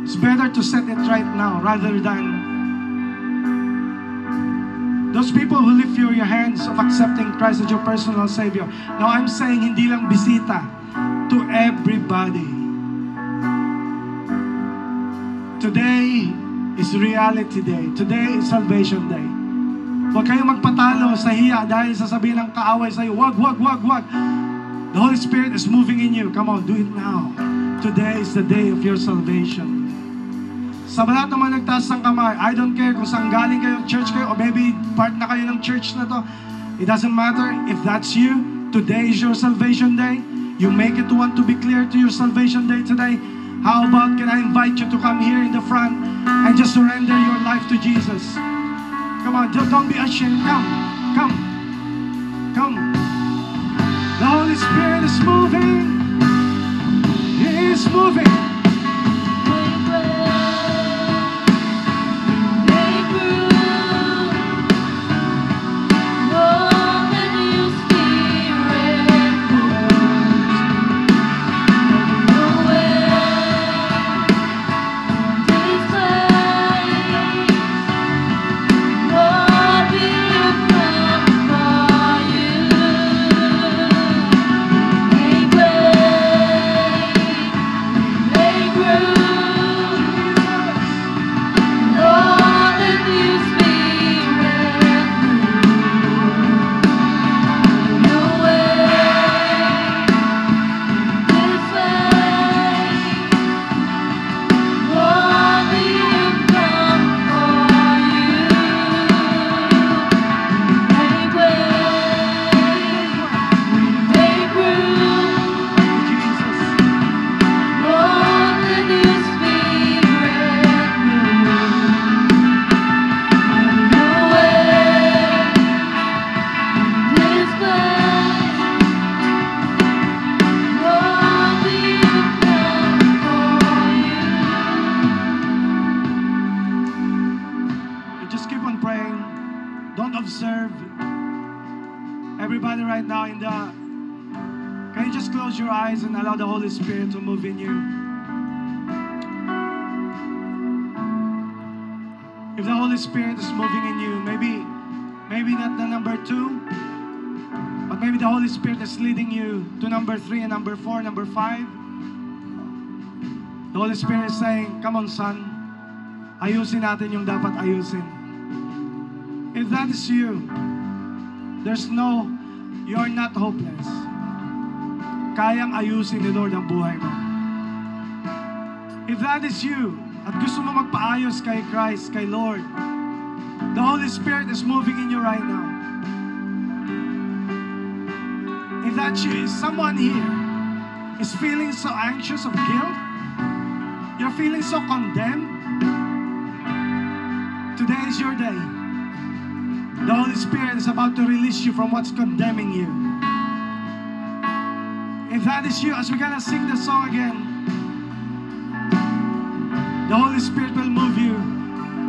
It's better to set it right now rather than those people who lift your hands of accepting Christ as your personal Savior. Now I'm saying hindi lang bisita, to everybody. Today is reality day. Today is salvation day. Huwag kayong magpatalo sa hiya dahil sasabihin ng kaaway sa iyo, wag. The Holy Spirit is moving in you. Come on, do it now. Today is the day of your salvation. Sa lahat naman nagtaas ng kamay, I don't care kung saan galing kayo, church kayo, or maybe part na kayo ng church na to. It doesn't matter. If that's you, today is your salvation day. You make it want to be clear to your salvation day today. How about, can I invite you to come here in the front and just surrender your life to Jesus? Come on, don't be ashamed. Come. The Holy Spirit is moving. He's moving. Everybody right now can you just close your eyes and allow the Holy Spirit to move in you? If the Holy Spirit is moving in you, maybe not the number 2, but maybe the Holy Spirit is leading you to number 3 and number 4, number 5. The Holy Spirit is saying, come on son, ayusin natin yung dapat ayusin. If that is you, you're not hopeless. Kayang ayusin ni Lord ang buhay mo. If that is you, at gusto mo magpaayos kay Christ, kay Lord, the Holy Spirit is moving in you right now. If that's you, someone here is feeling so anxious of guilt, you're feeling so condemned, today is your day. The Holy Spirit is about to release you from what's condemning you. If that is you, as we're gonna sing the song again, the Holy Spirit will move you.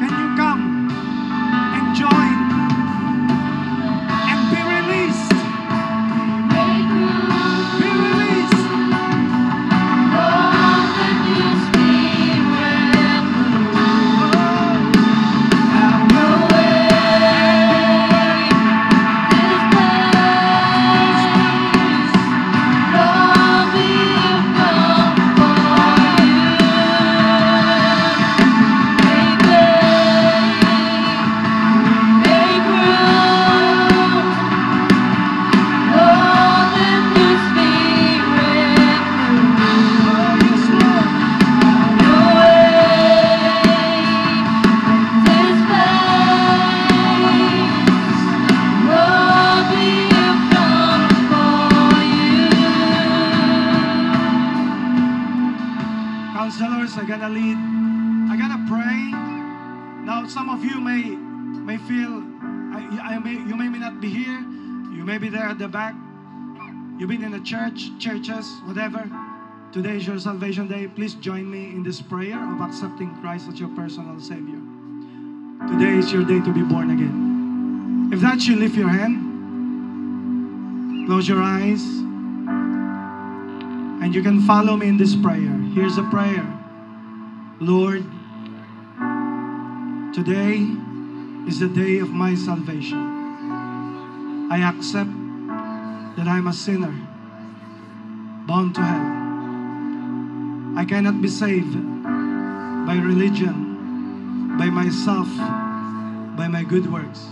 Can you come and join and be released? Be released. Counselors are gonna lead. I'm gonna pray. Now, some of you may feel you may not be here. You may be there at the back. You've been in the churches, whatever. Today is your salvation day. Please join me in this prayer of accepting Christ as your personal Savior. Today is your day to be born again. If that's you, lift your hand. Close your eyes. And you can follow me in this prayer. Here's a prayer. Lord, today is the day of my salvation. I accept that I'm a sinner, bound to hell. I cannot be saved by religion, by myself, by my good works.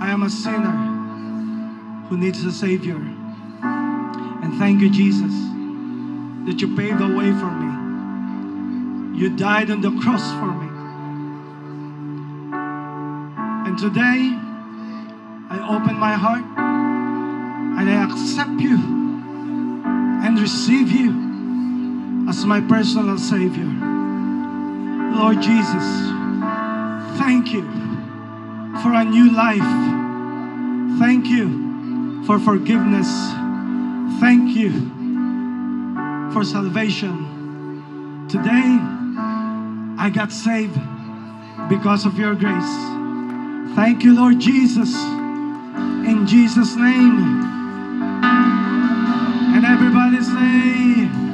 I am a sinner who needs a Savior. And thank you, Jesus, that you paved the way for me. You died on the cross for me. And today, I open my heart and I accept you and receive you as my personal Savior. Lord Jesus, thank you for a new life. Thank you for forgiveness. Thank you for salvation. Today, I got saved because of your grace. Thank you, Lord Jesus. In Jesus' name. And everybody say,